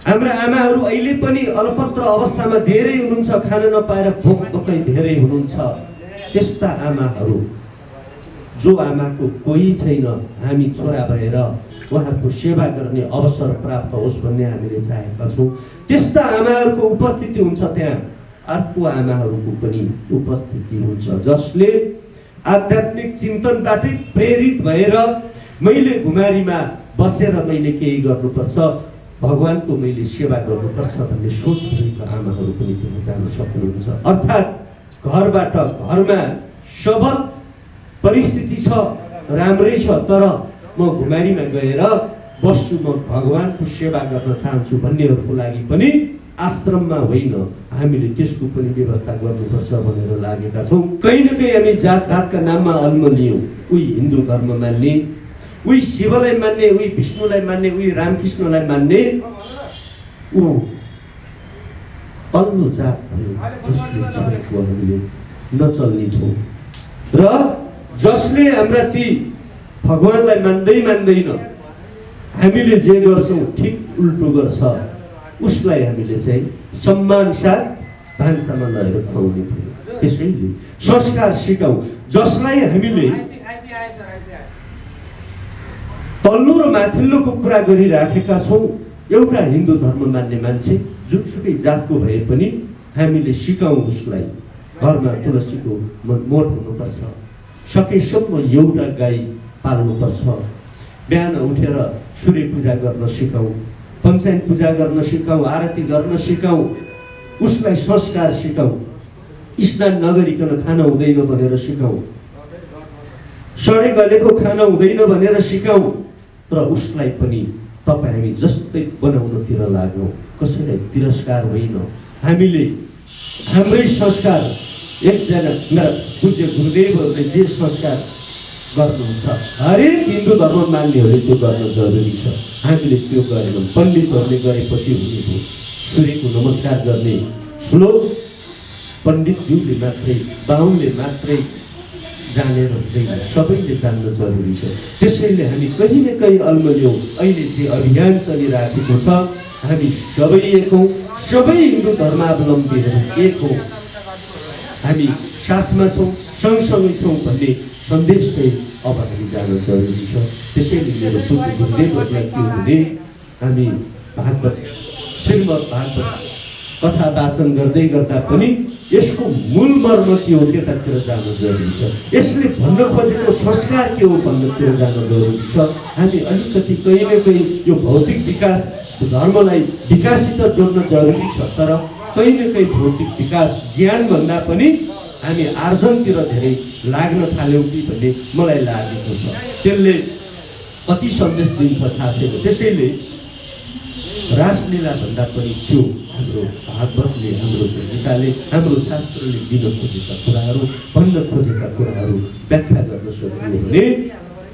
हाम्रा आमाहरू अहिले पनि अलपत्र अवस्थामा धेरै हुनुहुन्छ, खान नपाएर भोक भोकै धेरै हुनुहुन्छ। त्यस्ता आमाहरू, जो आमाको कोही छैन, हामी छोरा भएर उहाँहरूको सेवा गर्ने अवसर प्राप्त होस् भन्ने हामीले चाहेका छौँ। त्यस्ता आमाहरूको उपस्थिति हुन्छ, त्यहाँ अर्को आमाहरूको पनि उपस्थिति हुन्छ, जसले आध्यात्मिक चिन्तनबाटै प्रेरित भएर मैले घुमारीमा बसेर मैले केही गर्नुपर्छ, भगवानको मैले सेवा गर्नुपर्छ भन्ने सोच भएका आमाहरू पनि त्यहाँ जान सक्नुहुन्छ। अर्थात् घरबाट, घरमा सबल परिस्थिति छ, राम्रै छ, तर म घुमारीमा गएर बस्छु, म भगवानको सेवा गर्न चाहन्छु भन्नेहरूको लागि पनि आश्रममा होइन, हामीले त्यसको पनि व्यवस्था गर्नुपर्छ भनेर लागेका छौँ। कहीँ न कहीँ हामी जातपातका नाममा अल्मलियौँ। उही हिन्दू धर्म मान्ने, उही शिवलाई मान्ने, उही विष्णुलाई मान्ने, उही रामकृष्णलाई मान्ने, ऊ तल्लो जात भयो जसले छोडेको हामीले नचल्ने थियो। र जसले हाम्रा ती भगवानलाई मान्दैन, हामीले जे गर्छौँ ठिक उल्टो गर्छ, उसलाई हामीले चाहिँ सम्मान साथ भान्सामा लगेर खुवाउने थियो। त्यसैले संस्कार सिकाऊ। जसलाई हामीले तल्लो र माथिल्लोको कुरा गरिराखेका छौँ, एउटा हिन्दू धर्म मान्ने मान्छे जुनसुकै जातको भए पनि हामीले सिकाउँ उसलाई, घरमा तुलसीको मोठ हुनुपर्छ, सकेसम्म एउटा गाई पाल्नुपर्छ, बिहान उठेर सूर्य पूजा गर्न सिकाउँ, पञ्चायत पूजा गर्न सिकाउँ, आरती गर्न सिकाउँ, उसलाई संस्कार सिकाउँ। स्नान नगरिकन खान हुँदैन भनेर सिकाउँ, सडे गलेको खान हुँदैन भनेर सिकाउँ। र उसलाई पनि तपाईँ हामी जस्तै बनाउनतिर लाग्यौँ, कसैलाई तिरस्कार होइन। हामीले हाम्रै संस्कार, एकजना मेरा पूज्य गुरुदेवहरूले जे संस्कार गर्नुहुन्छ, हरेक हिन्दू धर्म मान्नेहरूले त्यो गर्न जरुरी छ। हामीले त्यो गरेनौँ। पण्डितहरूले गरेपछि हुने हो। सूर्यको नमस्कार गर्ने श्लोक पण्डितज्यूले मात्रै, बाहुनले मात्रै जानेर हुँदैन, सबैले जान्न जरुरी छ। त्यसैले हामी कहीँ न कहीँ अल्मलियौँ। अहिले जे अभियान चलिरहेको छ, हामी सबै एक हौँ, सबै हिन्दू धर्मावलम्बीहरू एक हौँ, हामी साथमा छौँ, सँगसँगै छौँ भन्ने सन्देश चाहिँ अब हामी जान जरुरी छ। त्यसैले मेरो पूज्य गुरुदेवहरूलाई के हुने, हामी भागवत, श्रीमद् भागवत कथा वाचन गर्दै गर्दा पनि यसको मूल मर्म के हो त्यतातिर जान जरुरी छ। यसले भन्न खोजेको संस्कार के हो भन्नेतिर जान जरुरी छ। हामी अलिकति कहीँ न कहीँ यो भौतिक विकास, धर्मलाई विकासित जोड्न जरुरी छ, तर कहीँ न कहीँ भौतिक विकास ज्ञानभन्दा पनि हामी आर्जनतिर धेरै लाग्न थाल्यौँ कि भन्ने मलाई लागेको छ। त्यसले कति सन्देश दिन्छ थाहा छैन। त्यसैले रासलीला भन्दा पनि त्यो हाम्रो भागवतले, हाम्रो गीताले, हाम्रो शास्त्रले दिन खोजेका कुराहरू, भन्न खोजेका कुराहरू व्याख्या गर्न सक्नु भने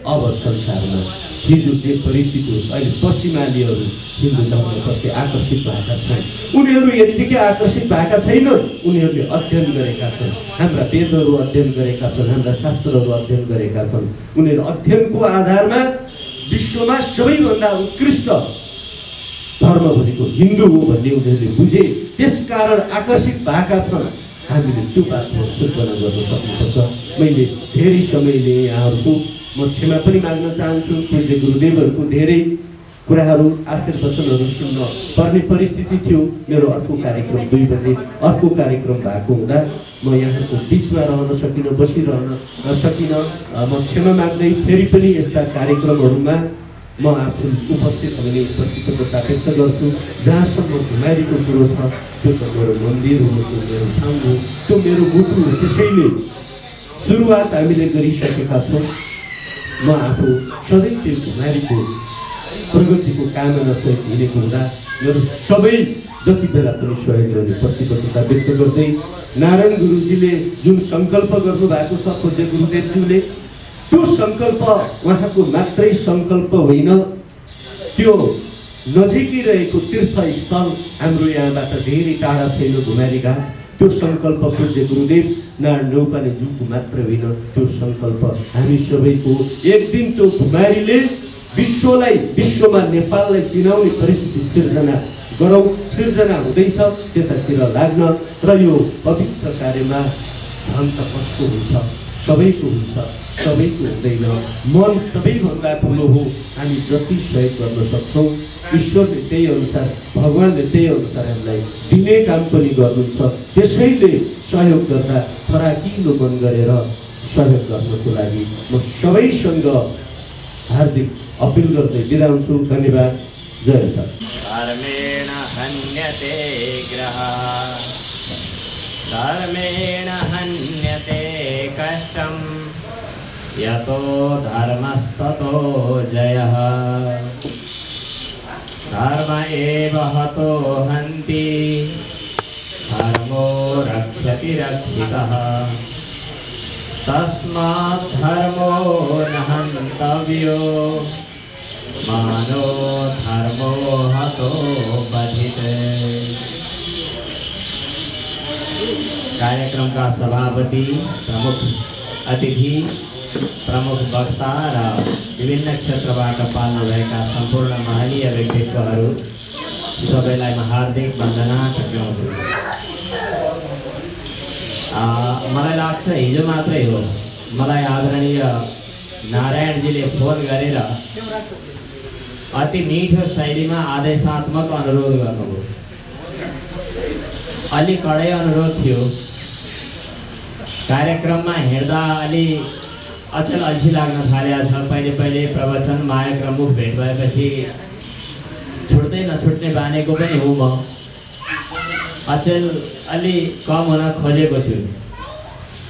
अब संसारमा हिजो जे परिस्थिति होस्, अहिले पश्चिमालीहरू हिन्दू धर्मप्रति आकर्षित भएका छन्। उनीहरू यत्तिकै आकर्षित भएका छैनन्, उनीहरूले अध्ययन गरेका छन्, हाम्रा वेदहरू अध्ययन गरेका छन्, हाम्रा शास्त्रहरू अध्ययन गरेका छन्। उनीहरू अध्ययनको आधारमा विश्वमा सबैभन्दा उत्कृष्ट धर्म भनेको हिन्दू हो भन्ने उनीहरूले बुझे, त्यसकारण आकर्षित भएका छन्। हामीले त्यो बातमा सूचना गर्न सक्नुपर्छ। मैले धेरै समय लिएँ यहाँहरूको, म क्षमा पनि माग्न चाहन्छु। पूज्य गुरुदेवहरूको धेरै कुराहरू, आशीर्वचनहरू सुन्न पर्ने परिस्थिति थियो। मेरो अर्को कार्यक्रम 2 बजे अर्को कार्यक्रम भएको हुँदा म यहाँको बिचमा रहन सकिनँ, बसिरहन सकिनँ। म क्षमा माग्दै फेरि पनि यस्ता कार्यक्रमहरूमा म आफू उपस्थित हुने प्रतिबद्धता व्यक्त गर्छु। जहाँसम्म घुमारीको कुरो छ, त्यो त मेरो मन्दिर हो, त्यो मेरो ठाउँ हो, त्यो मेरो मुटु हो। त्यसैले सुरुवात हामीले गरिसकेका छौँ। म आफू सधैँ त्यो घुमारीको प्रगतिको कामनासहित हिँडेको हुँदा मेरो सबै जति बेला पनि सहयोग गर्ने प्रतिबद्धता व्यक्त गर्दै नारायण गुरुजीले जुन सङ्कल्प गर्नुभएको छ पूज्य गुरुदेवज्यूले, त्यो सङ्कल्प उहाँको मात्रै सङ्कल्प होइन, त्यो नजिकै रहेको तीर्थस्थल हाम्रो यहाँबाट धेरै टाढा छैन घुमारी घाट, त्यो सङ्कल्प पूज्य गुरुदेव नारायण न्यौपानेज्यूको मात्र होइन, त्यो सङ्कल्प हामी सबैको। एक दिन त्यो घुमारीले विश्वमा नेपाललाई चिनाउने परिस्थिति सिर्जना हुँदैछ, त्यतातिर लाग्न र यो पवित्र कार्यमा धन त कसको हुन्छ, सबैको हुन्छ, सबैको हुँदैन। मन सबैभन्दा ठुलो हो, हामी जति सहयोग गर्न सक्छौँ ईश्वरले त्यही अनुसार, भगवान्ले त्यही अनुसार हामीलाई दिने काम पनि गर्नुहुन्छ। त्यसैले सहयोग गर्दा फराकिलो मन गरेर सहयोग गर्नको लागि म सबैसँग हार्दिक अपिल गर्दै बिदा हुन्छु। धन्यवाद। जय हिन्द। धर्मेण हन्यते ग्रहः धर्मेण हन्यते कष्टं यतो धर्मस्ततो जयः धर्म एव हतो हन्ति धर्मो रक्षति रक्षितः तस्मात् धर्मो न हन्तव्यो मानो धर्मो हतो बधिते। कार्यक्रम का सभापति, प्रमुख अतिथि, प्रमुख वक्ता र विभिन्न क्षेत्रबाट पाल्नुभएका सम्पूर्ण महनीय व्यक्तित्वहरू सबैलाई म हार्दिक वन्दना टक्राउँछु। मलाई लाग्छ हिजो मात्रै हो मलाई आदरणीय नारायणजीले फोन गरेर अति मिठो शैलीमा आदेशात्मक अनुरोध गर्नुभयो। अलि कडै अनुरोध थियो। कार्यक्रममा हिँड्दा अलि अचल अल्छी लाग्न थालेको छ। पहिले पहिले प्रवचन मायक र मुख भेट भएपछि छुट्दै नछुट्ने बानेको पनि हो। म अचल अलि कम हुन खोजेको छु,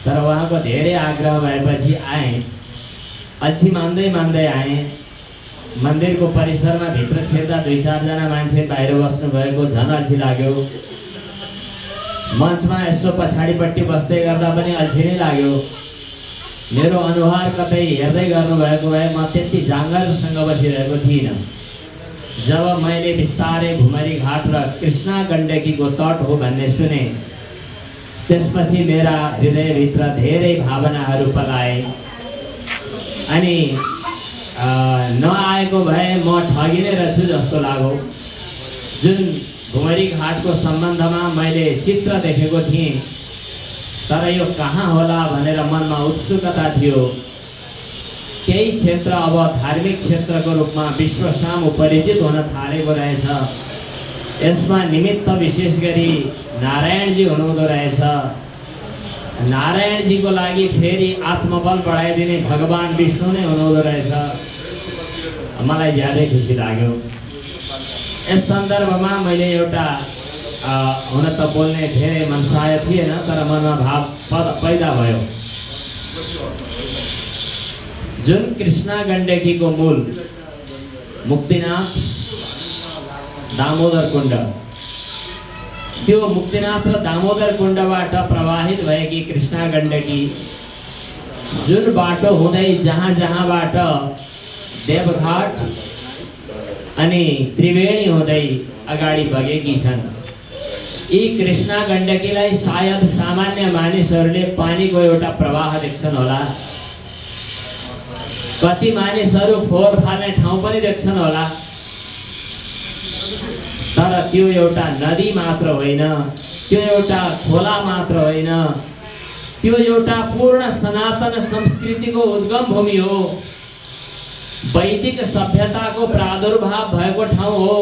तर उहाँको धेरै आग्रह भएपछि आएँ। अल्छी मान्दै आएँ। मन्दिरको परिसरमा भित्र छिर्दा 2-4 जना मान्छे बाहिर बस्नुभएको झन् अल्छी लाग्यो। मञ्चमा यसो पछाडिपट्टि बस्दै गर्दा पनि अल्छी नै लाग्यो। मेरो अनुहार कतै हेर्दै गर्नुभएको भए म त्यति जाँगरसँग बसिरहेको थिइनँ। जब मैले बिस्तारै घुमरी घाट र कृष्णा गण्डकीको तट हो भन्ने सुने, त्यसपछि मेरा हृदयभित्र धेरै भावनाहरू पलाए। अनि नआएको भए म ठगिने रहेछु जस्तो लाग्यो। जुन घुमरी घाटको सम्बन्धमा मैले चित्र देखेको थिएँ, तर यो कहाँ होला भनेर मनमा उत्सुकता थियो। केही क्षेत्र अब धार्मिक क्षेत्रको रूपमा विश्व सामु परिचित हुन थालेको रहेछ। यसमा निमित्त विशेष गरी नारायणजी हुनुहुँदो रहेछ। नारायणजीको लागि फेरि आत्मबल बढाइदिने भगवान विष्णु नै हुनुहुँदो रहेछ। मलाई ज्यादै खुसी लाग्यो। यस सन्दर्भमा मैले एउटा हुन त बोल्ने धेरै मनसाय थिएन, तर मनमा भाव पैदा भयो। जुन कृष्णा गण्डकीको मूल मुक्तिनाथ दामोदर कुण्ड, त्यो मुक्तिनाथ र दामोदर कुण्डबाट प्रवाहित भएकी कृष्णा गण्डकी जुन बाटो हुँदै जहाँबाट देवघाट अनि त्रिवेणी हुँदै अगाडि बगेकी छन्। यी कृष्णा गण्डकीलाई सायद सामान्य मानिसहरूले पानीको एउटा प्रवाह देख्छन् होला। कति मानिसहरू फोहोर फाल्ने ठाउँ पनि देख्छन् होला। तर त्यो एउटा नदी मात्र होइन, त्यो एउटा खोला मात्र होइन, त्यो एउटा पूर्ण सनातन संस्कृतिको उद्गम भूमि हो। वैदिक सभ्यताको प्रादुर्भाव भएको ठाउँ हो।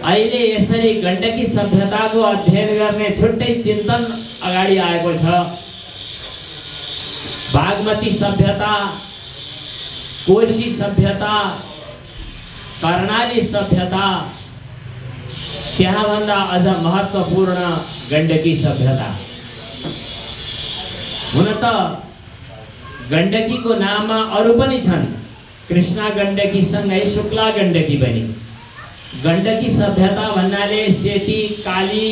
अहिले यसरी गण्डकी सभ्यताको अध्ययन गर्ने छुट्टै चिन्तन अगाडि आएको छ। बागमती सभ्यता, कोशी सभ्यता, कर्णाली सभ्यता, त्यहाँभन्दा अझ महत्त्वपूर्ण गण्डकी सभ्यता। हुन त गण्डकीको नाममा अरू पनि छन्। कृष्णा गण्डकीसँगै शुक्ला गण्डकी बनी। गण्डकी सभ्यता भन्नाले सेती, काली,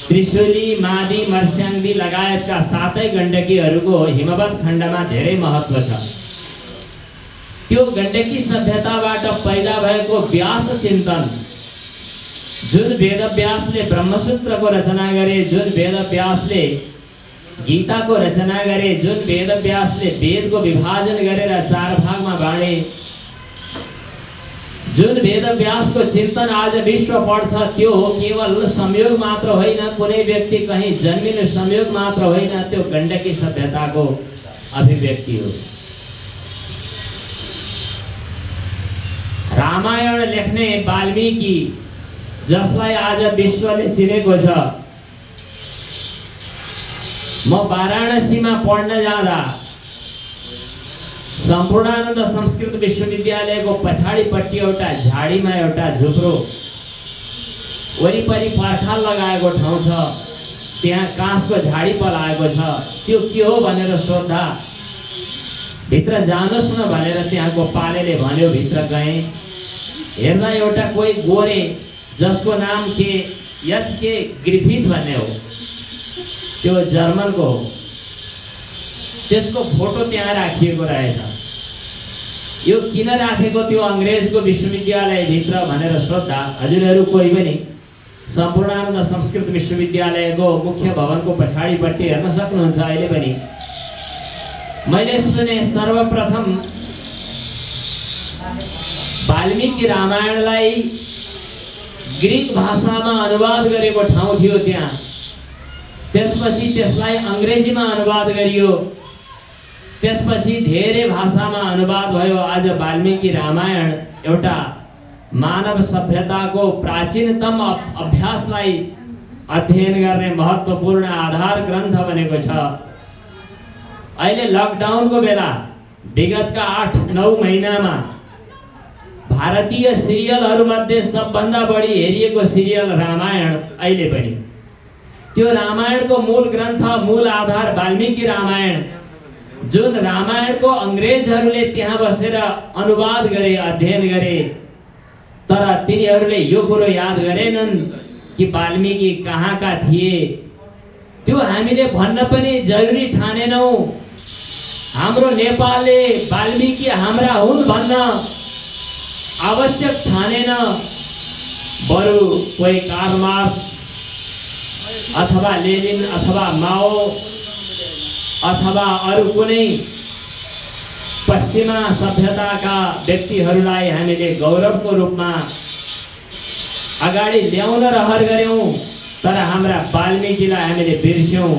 त्रिशुली, मादी, मर्स्याङ्दी लगायतका 7 गण्डकीहरूको हिमवत् खण्डमा धेरै महत्त्व छ। त्यो गण्डकी सभ्यताबाट पैदा भएको व्यास चिन्तन, जुन वेदव्यासले ब्रह्मसूत्रको रचना गरे, जुन वेदव्यासले गीताको रचना गरे, जुन वेदव्यासले वेदको विभाजन गरेर 4 भागमा बाँडे, जुन वेदव्यासको चिन्तन आज विश्व पढ्छ, त्यो केवल संयोग मात्र होइन, कुनै व्यक्ति कहीँ जन्मिने संयोग मात्र होइन, त्यो गण्डकी सभ्यताको अभिव्यक्ति हो। रामायण लेख्ने वाल्मीकि, जसलाई आज विश्वले चिनेको छ, म वाराणसीमा पढ्न जाँदा सम्पूर्णानन्द संस्कृत विश्वविद्यालयको पछाडिपट्टि एउटा झाडीमा एउटा झुप्रो, वरिपरि पर्खाल लगाएको ठाउँ छ, त्यहाँ काँसको झाडी पलाएको छ। त्यो के हो भनेर सोद्धा भित्र जानुहोस् न भनेर त्यहाँको पालेले भन्यो। भित्र गएँ, हेर्दा एउटा कोही गोरे जसको नाम के एच.के. ग्रिफिथ भन्ने हो, त्यो जर्मनको हो, त्यसको फोटो त्यहाँ राखिएको रहेछ। यो किन राखेको त्यो अङ्ग्रेजको विश्वविद्यालयभित्र भनेर सोद्धा हजुरहरू कोही पनि सम्पूर्णानन्द संस्कृत विश्वविद्यालयको मुख्य भवनको पछाडिपट्टि हेर्न सक्नुहुन्छ। अहिले पनि मैले सुने सर्वप्रथम वाल्मीकि रामायणलाई ग्रीक भाषामा अनुवाद गरेको ठाउँ थियो त्यहाँ। त्यसपछि त्यसलाई अङ्ग्रेजीमा अनुवाद गरियो, त्यसपछि धेरै भाषामा अनुवाद भयो। आज वाल्मीकि रामायण एउटा मानव सभ्यताको प्राचीनतम अभ्यासलाई अध्ययन गर्ने महत्त्वपूर्ण आधार ग्रन्थ बनेको छ। अहिले लकडाउनको बेला विगतका 8-9 महिनामा भारतीय सिरियलहरूमध्ये सबभन्दा बढी हेरिएको सिरियल रामायण अहिले पनि। त्यो रामायणको मूल ग्रन्थ, मूल आधार वाल्मीकि रामायण, जुन रामायणको अङ्ग्रेजहरूले त्यहाँ बसेर अनुवाद गरे, अध्ययन गरे, तर तिनीहरूले यो कुरो याद गरेनन् कि वाल्मीकि कहाँका थिए। त्यो हामीले भन्न पनि जरुरी ठानेनौँ। हाम्रो नेपालले वाल्मीकि हाम्रा हुन् भन्न आवश्यक ठानेन, बरु कोही कार्ल मार्क्स अथवा लेनिन अथवा माओ अथवा अरू कुनै पश्चिमा सभ्यताका व्यक्तिहरूलाई हामीले गौरवको रूपमा अगाडि ल्याउन रहर गर्यौँ, तर हाम्रा वाल्मीकिलाई हामीले बिर्स्यौँ।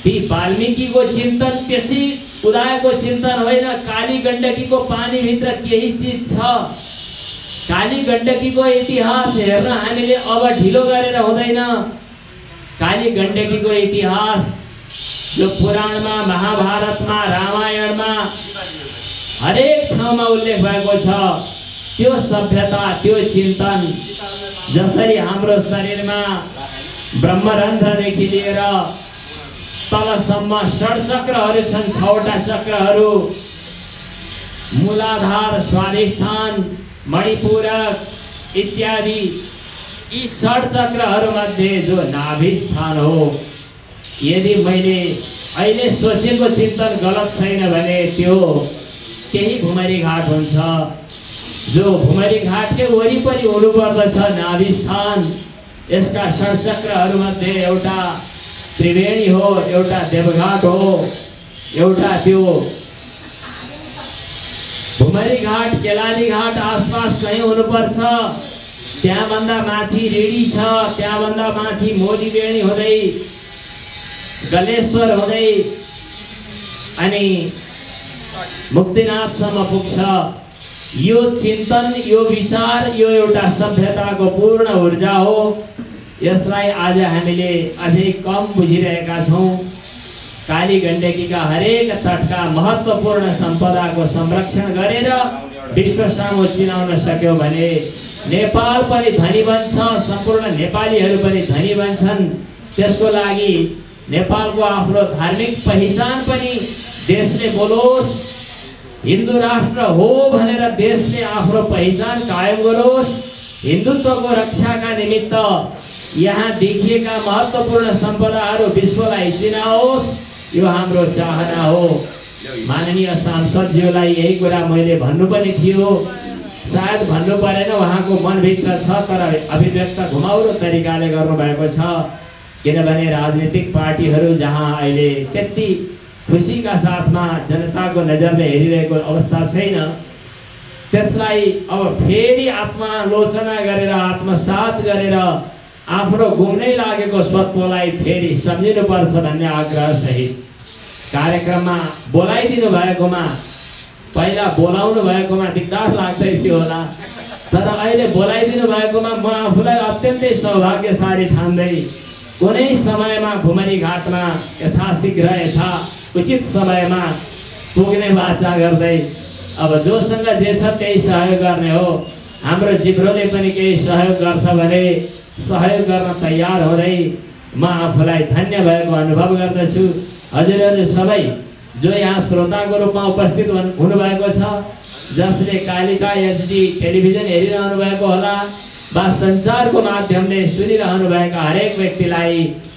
ती वाल्मीकिको चिन्तन त्यसै उदाएको चिन्तन होइन। काली गण्डकीको पानीभित्र केही चिज छ। काली गण्डकीको इतिहास हेर्न हामीले अब ढिलो गरेर हुँदैन। काली गण्डकीको इतिहास जो पुराणमा, महाभारतमा, रामायणमा हरेक ठाउँमा उल्लेख भएको छ, त्यो सभ्यता, त्यो चिन्तन, जसरी हाम्रो शरीरमा ब्रह्मरन्ध्रदेखि लिएर तलसम्म षड्चक्रहरू छन्, 6वटा चक्रहरू, मूलाधार, स्वाधिष्ठान, मणिपूरक इत्यादि, यी षड्चक्रहरूमध्ये जो नाभि स्थान हो, यदि मैले अहिले सोचेको चिन्तन गलत छैन भने त्यो त्यही भुमरी घाट हुन्छ। जो भुमरी घाटकै वरिपरि हुनुपर्दछ नाभि स्थान। यसका षड्चक्रहरूमध्ये एउटा त्रिवेणी हो, एउटा देवघाट हो, एउटा त्यो भुमरी घाट, केलाली घाट आसपास कहीँ हुनुपर्छ। त्यहाँभन्दा माथि रेडी छ, त्यहाँभन्दा माथि मोदीबेणी हुँदै गलेश्वर हुँदै अनि मुक्तिनाथसम्म पुग्छ। यो चिन्तन, यो विचार, यो एउटा सभ्यताको पूर्ण ऊर्जा हो। यसलाई आज हामीले अझै कम बुझिरहेका छौँ। काली गण्डकीका हरेक तटका महत्त्वपूर्ण सम्पदाको संरक्षण गरेर विश्व सामु चिनाउन सक्यौँ भने नेपाल पनि धनी बन्छ, सम्पूर्ण नेपालीहरू पनि धनी बन्छन्। त्यसको लागि नेपालको आफ्नो धार्मिक पहिचान पनि देशले बोलोस्, हिन्दू राष्ट्र हो भनेर देशले आफ्नो पहिचान कायम गरोस्, हिन्दुत्वको रक्षाका निमित्त यहाँ देखिएका महत्त्वपूर्ण सम्पदाहरू विश्वलाई चिनाओस्, यो हाम्रो चाहना हो। माननीय सांसदज्यूलाई यही कुरा मैले भन्नु पनि थियो, सायद भन्नु परेन, उहाँको मनभित्र छ, तर अभिव्यक्त घुमाउरो तरिकाले गर्नुभएको छ। किनभने राजनीतिक पार्टीहरू जहाँ अहिले त्यति खुसीका साथमा जनताको नजरले हेरिरहेको अवस्था छैन, त्यसलाई अब फेरि आत्मालोचना गरेर आत्मसात गरेर आफ्नो गुम्नै लागेको स्वत्वलाई फेरि सम्झिनुपर्छ भन्ने आग्रह सहित कार्यक्रममा बोलाइदिनु भएकोमा, पहिला बोलाउनु भएकोमा दिक्दार लाग्दै थियो होला, तर अहिले बोलाइदिनु भएकोमा म आफूलाई अत्यन्तै सौभाग्यशाली ठान्दै कुनै समयमा भुमरी घाटमा यथाशीघ्र यथा उचित समयमा पुग्ने वाचा गर्दै अब जोसँग जे छ त्यही सहयोग गर्ने हो। हाम्रो जिब्रोले पनि केही सहयोग गर्छ भने सहयोग गर्न तयार हुँदै म आफूलाई धन्य भएको अनुभव गर्दछु। हजुरहरू सबै जो यहाँ श्रोताको रूपमा उपस्थित हुनुभएको छ, जसले कालिका एचडी टेलिभिजन हेरिरहनु भएको होला वा सञ्चारको माध्यमले सुनिरहनु भएका हरेक व्यक्तिलाई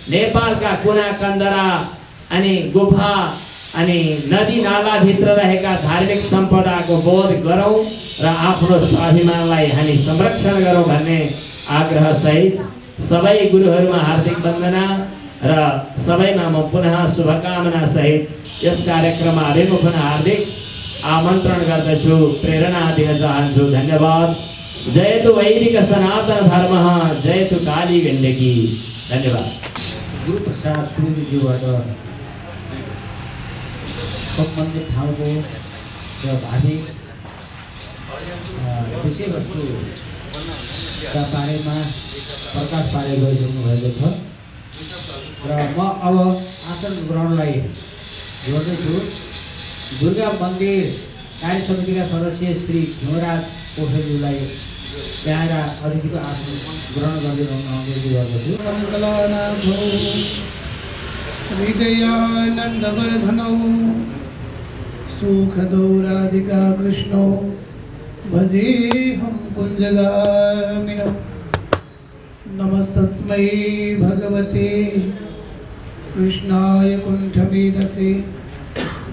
नेपालका कुना कन्दरा अनि गुफा अनि नदी नालाभित्र रहेका धार्मिक सम्पदाको बोध गरौँ र आफ्नो स्वाभिमानलाई हामी संरक्षण गरौँ भन्ने आग्रह सहित सबै गुरुहरूमा हार्दिक वन्दना र सबैमा म पुनः शुभकामना सहित यस कार्यक्रममा अभिमुख हुन हार्दिक आमन्त्रण गर्दछु, प्रेरणा दिन चाहन्छु। धन्यवाद। जयतु वैदिक सनातन धर्म, जयतु काली गण्डकी। धन्यवाद। गुरुप्रसाद सुवेदीज्यूबाट सम्बन्धित ठाउँको र भावी विषयवस्तुका बारेमा प्रकाश पारे गरिदिनु भएको छ र म अब आसन ग्रहणलाई जोड्दैछु। दुर्गा मन्दिर कार्य समितिका सदस्य श्री घिमराज पोखरेलज्यूलाई त्यहाँका अतिथिको आसन ग्रहण गरिदिनु गर्दछु। हृदयानन्दवर्धनौ सुखदौ राधिका कृष्णौ भजेऽहं कुञ्जगामिनौ। नमस्तस्मै भगवते कृष्णाय कुण्ठमेधसे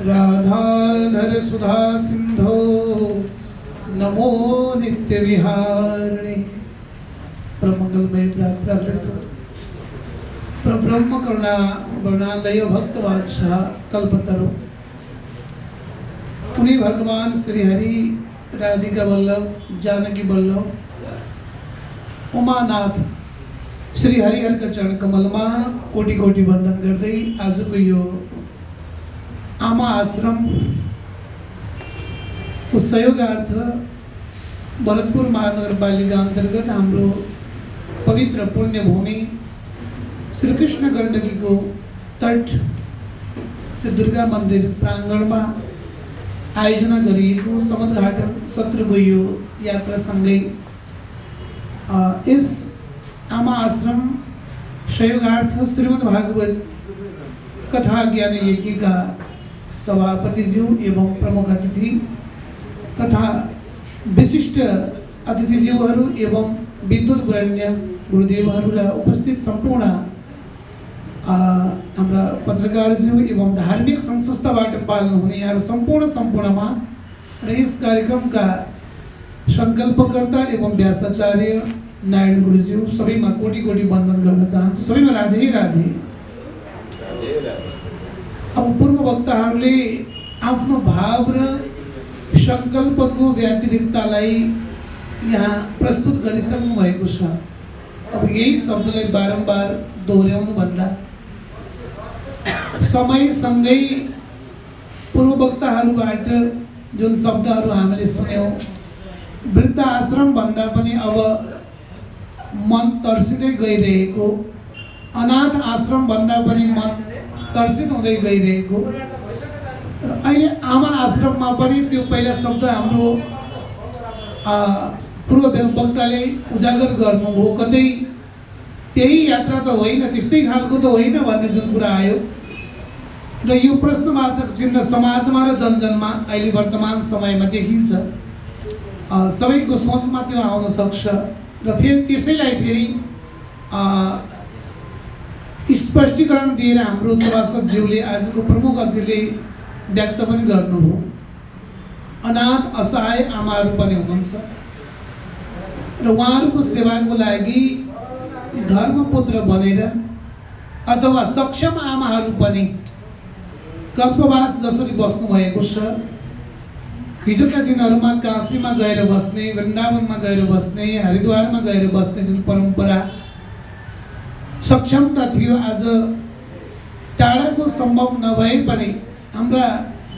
राधाधर सुधा सिन्धो नमो नित्यविहारिणे। प्रमंगलमय प्राप्त प्रब्रह्म करुणा वर्णालय भक्तवात्सा कल्पतरु। उन्हीं भगवान श्री हरि राधिका वल्लभ जानकी वल्लभ उमानाथ श्री हरिहरका चरण कमलमा कोटि कोटि वन्दन गर्दै आजको यो आमा आश्रम को सहयोगार्थ भरतपुर महानगरपालिका अन्तर्गत हाम्रो पवित्र पुण्य भूमि श्री कृष्ण गण्डकी को तट श्री दुर्गा मंदिर प्रांगण में आयोजना गरिएको समुद्घाटन सत्र को यो यात्रासँगै इस आमा आश्रम सहयोगार्थ श्रीमद् भागवत कथा ज्ञान यज्ञ का सभापतिज्यू एवं प्रमुख अतिथि तथा विशिष्ट अतिथिज्यूहरू एवं विद्युत गण्य गुरुदेवहरू र उपस्थित सम्पूर्ण हाम्रा पत्रकारज्यू एवं धार्मिक संस्थाबाट पाल्नु हुने यहाँ सम्पूर्णमा र यस कार्यक्रमका संकल्पकर्ता एवं व्यासाचार्य नारायण गुरुज्यू सबैमा कोटि कोटि वन्दन गर्न चाहन्छु। सबैमा राधे राधे। अब पूर्व वक्ताहरूले आफ्नो भाव र संकल्पको व्यतिरिक्तलाई यहाँ प्रस्तुत गरिसक्नु भएको छ। अब यही शब्दलाई बारम्बार दोहोर्याउनु भन्दा समयसँगै पूर्ववक्ताहरूबाट जुन शब्दहरू हामीले सुन्यौं, वृद्ध आश्रम भन्दा पनि अब मन तर्सिँदै गइरहेको, अनाथ आश्रम भन्दा पनि मन तर्सित हुँदै गइरहेको र अहिले आमा आश्रममा पनि त्यो पहिला शब्द हाम्रो पूर्व वक्ताले उजागर गर्नुभयो, कतै त्यही यात्रा त होइन, त्यस्तै खालको त होइन भन्ने जुन कुरा आयो, र यो प्रश्नवाचक चिन्ह समाजमा र जनजनमा अहिले वर्तमान समयमा देखिन्छ। सबैको सोचमा त्यो आउन सक्छ र फेरि त्यसैलाई फेरि स्पष्टीकरण दिएर हाम्रो सभासदज्यूले आजको प्रमुख अतिथिले व्यक्त पनि गर्नुभयो। अनाथ असहाय आमाहरू पनि हुनुहुन्छ र उहाँहरूको सेवाको लागि धर्मपुत्र बनेर अथवा सक्षम आमाहरू पनि कल्पवास जसरी बस्नु भएको छ, हिजोका दिनहरूमा काशीमा गएर बस्ने, वृन्दावनमा गएर बस्ने, हरिद्वारमा गएर बस्ने जुन परम्परा सक्षमता थियो, आज टाढाको सम्भव नभए पनि हाम्रा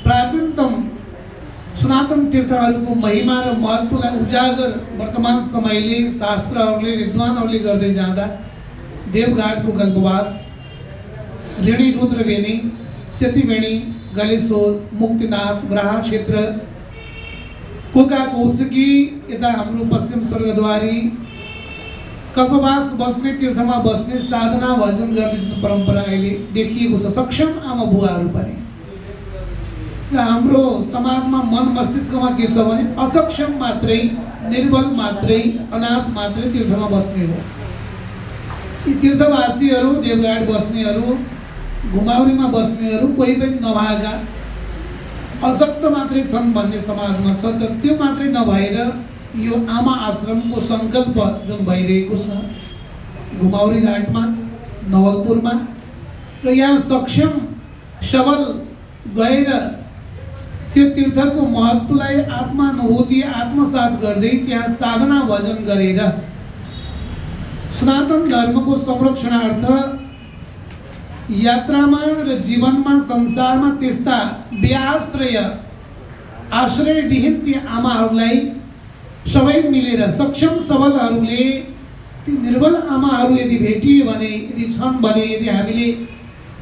प्राचीनतम सनातन तीर्थहरूको महिमा र महत्त्वलाई उजागर वर्तमान समयले शास्त्रहरूले विद्वानहरूले गर्दै जाँदा देवघाटको कल्पवास, ऋणी रुद्रवेणी, सेतीवेणी, गलेश्वर, मुक्तिनाथ, ग्राह क्षेत्र, कोका कौशिकी, यता हाम्रो पश्चिम स्वर्गद्वारी कल्पवास बस्ने, तीर्थमा बस्ने, साधना भजन गर्ने जुन परम्परा अहिले देखिएको छ, सक्षम आमा बुवाहरू पनि। र हाम्रो समाजमा मन मस्तिष्कमा के छ भने असक्षम मात्रै, निर्बल मात्रै, अनाथ मात्रै तीर्थमा बस्ने हो। यी तीर्थवासीहरू, देवघाट बस्नेहरू, घुमाउरीमा बस्नेहरू कोही पनि नभएका अशक्त मात्रै छन् भन्ने समाजमा छ। त त्यो मात्रै नभएर यो आमा आश्रमको सङ्कल्प जुन भइरहेको छ घुमाउरी घाटमा, नवलपुरमा, र यहाँ सक्षम सबल गएर त्यो तीर्थको महत्त्वलाई आत्मानुभूति आत्मसात गर्दै त्यहाँ साधना भजन गरेर सनातन धर्मको संरक्षणार्थ यात्रामा र जीवनमा संसारमा त्यस्ता बेआश्रय आश्रयविहीन ती आमाहरूलाई सबै मिलेर सक्षम सबलहरूले ती निर्बल आमाहरू यदि भेटिए भने, यदि छन् भने, यदि हामीले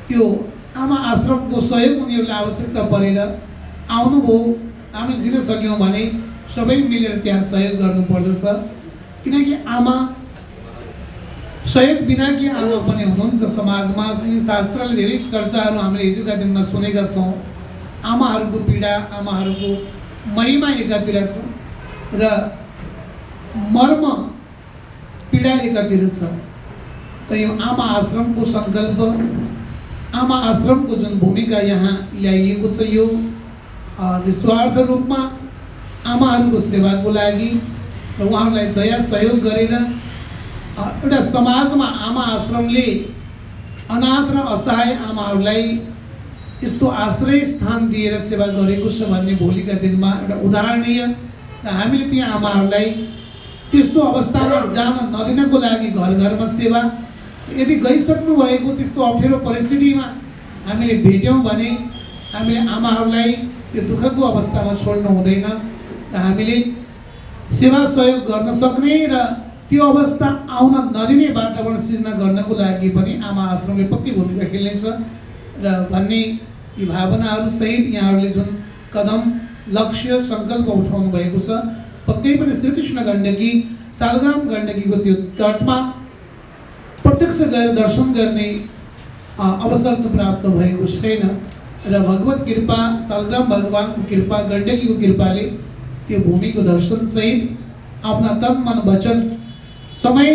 त्यो आमा आश्रमको सहयोग उनीहरूलाई आवश्यकता परेर आउनुभयो, हामीले दिन सक्यौँ भने सबै मिलेर त्यहाँ सहयोग गर्नुपर्दछ। किनकि आमा सहयोग बिना कि आमा पनि हुनुहुन्छ समाजमा। शास्त्रले धेरै चर्चाहरू हामीले हिजोका दिनमा सुनेका छौँ। आमाहरूको पीडा, आमाहरूको महिमा एकातिर छ र मर्म पीडा एकातिर छ। त यो आमा आश्रमको सङ्कल्प, आमा आश्रमको जुन भूमिका यहाँ ल्याइएको छ, यो निस्वार्थ रूपमा आमाहरूको सेवाको लागि र उहाँहरूलाई दया सहयोग गरेर एउटा समाजमा आमा आश्रमले अनाथ र असहाय आमाहरूलाई यस्तो आश्रय स्थान दिएर सेवा गरेको छ भन्ने भोलिका दिनमा एउटा उदाहरणीय, र हामीले ती आमाहरूलाई त्यस्तो अवस्थामा जान नदिनको लागि घर घरमा सेवा, यदि गइसक्नु भएको त्यस्तो अप्ठ्यारो परिस्थितिमा हामीले भेट्यौँ भने हामीले आमाहरूलाई त्यो दुःखको अवस्थामा छोड्नु हुँदैन र हामीले सेवा सहयोग गर्न सक्ने र त्यो अवस्था आउन नदिने वातावरण सृजना गर्नको लागि पनि आमा आश्रमले पक्कै भूमिका खेल्नेछ र भन्ने यी भावनाहरूसहित यहाँहरूले जुन कदम, लक्ष्य, सङ्कल्प उठाउनु भएको छ, पक्कै पनि श्रीकृष्ण गण्डकी, सालग्राम गण्डकीको त्यो तटमा प्रत्यक्ष गएर दर्शन गर्ने अवसर त प्राप्त भएको छैन र भगवत कृपा, सालग्राम भगवानको कृपा, गण्डकीको कृपाले त्यो भूमिको दर्शनसहित आफ्ना तन मन वचन समय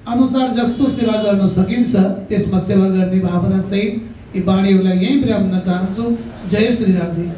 अनुसार जस्तो सेवा गर्न सकिन्छ त्यसमा सेवा गर्ने भावनासहित यी बाणीहरूलाई यहीँ विराम चाहन्छु। जय श्री राधे।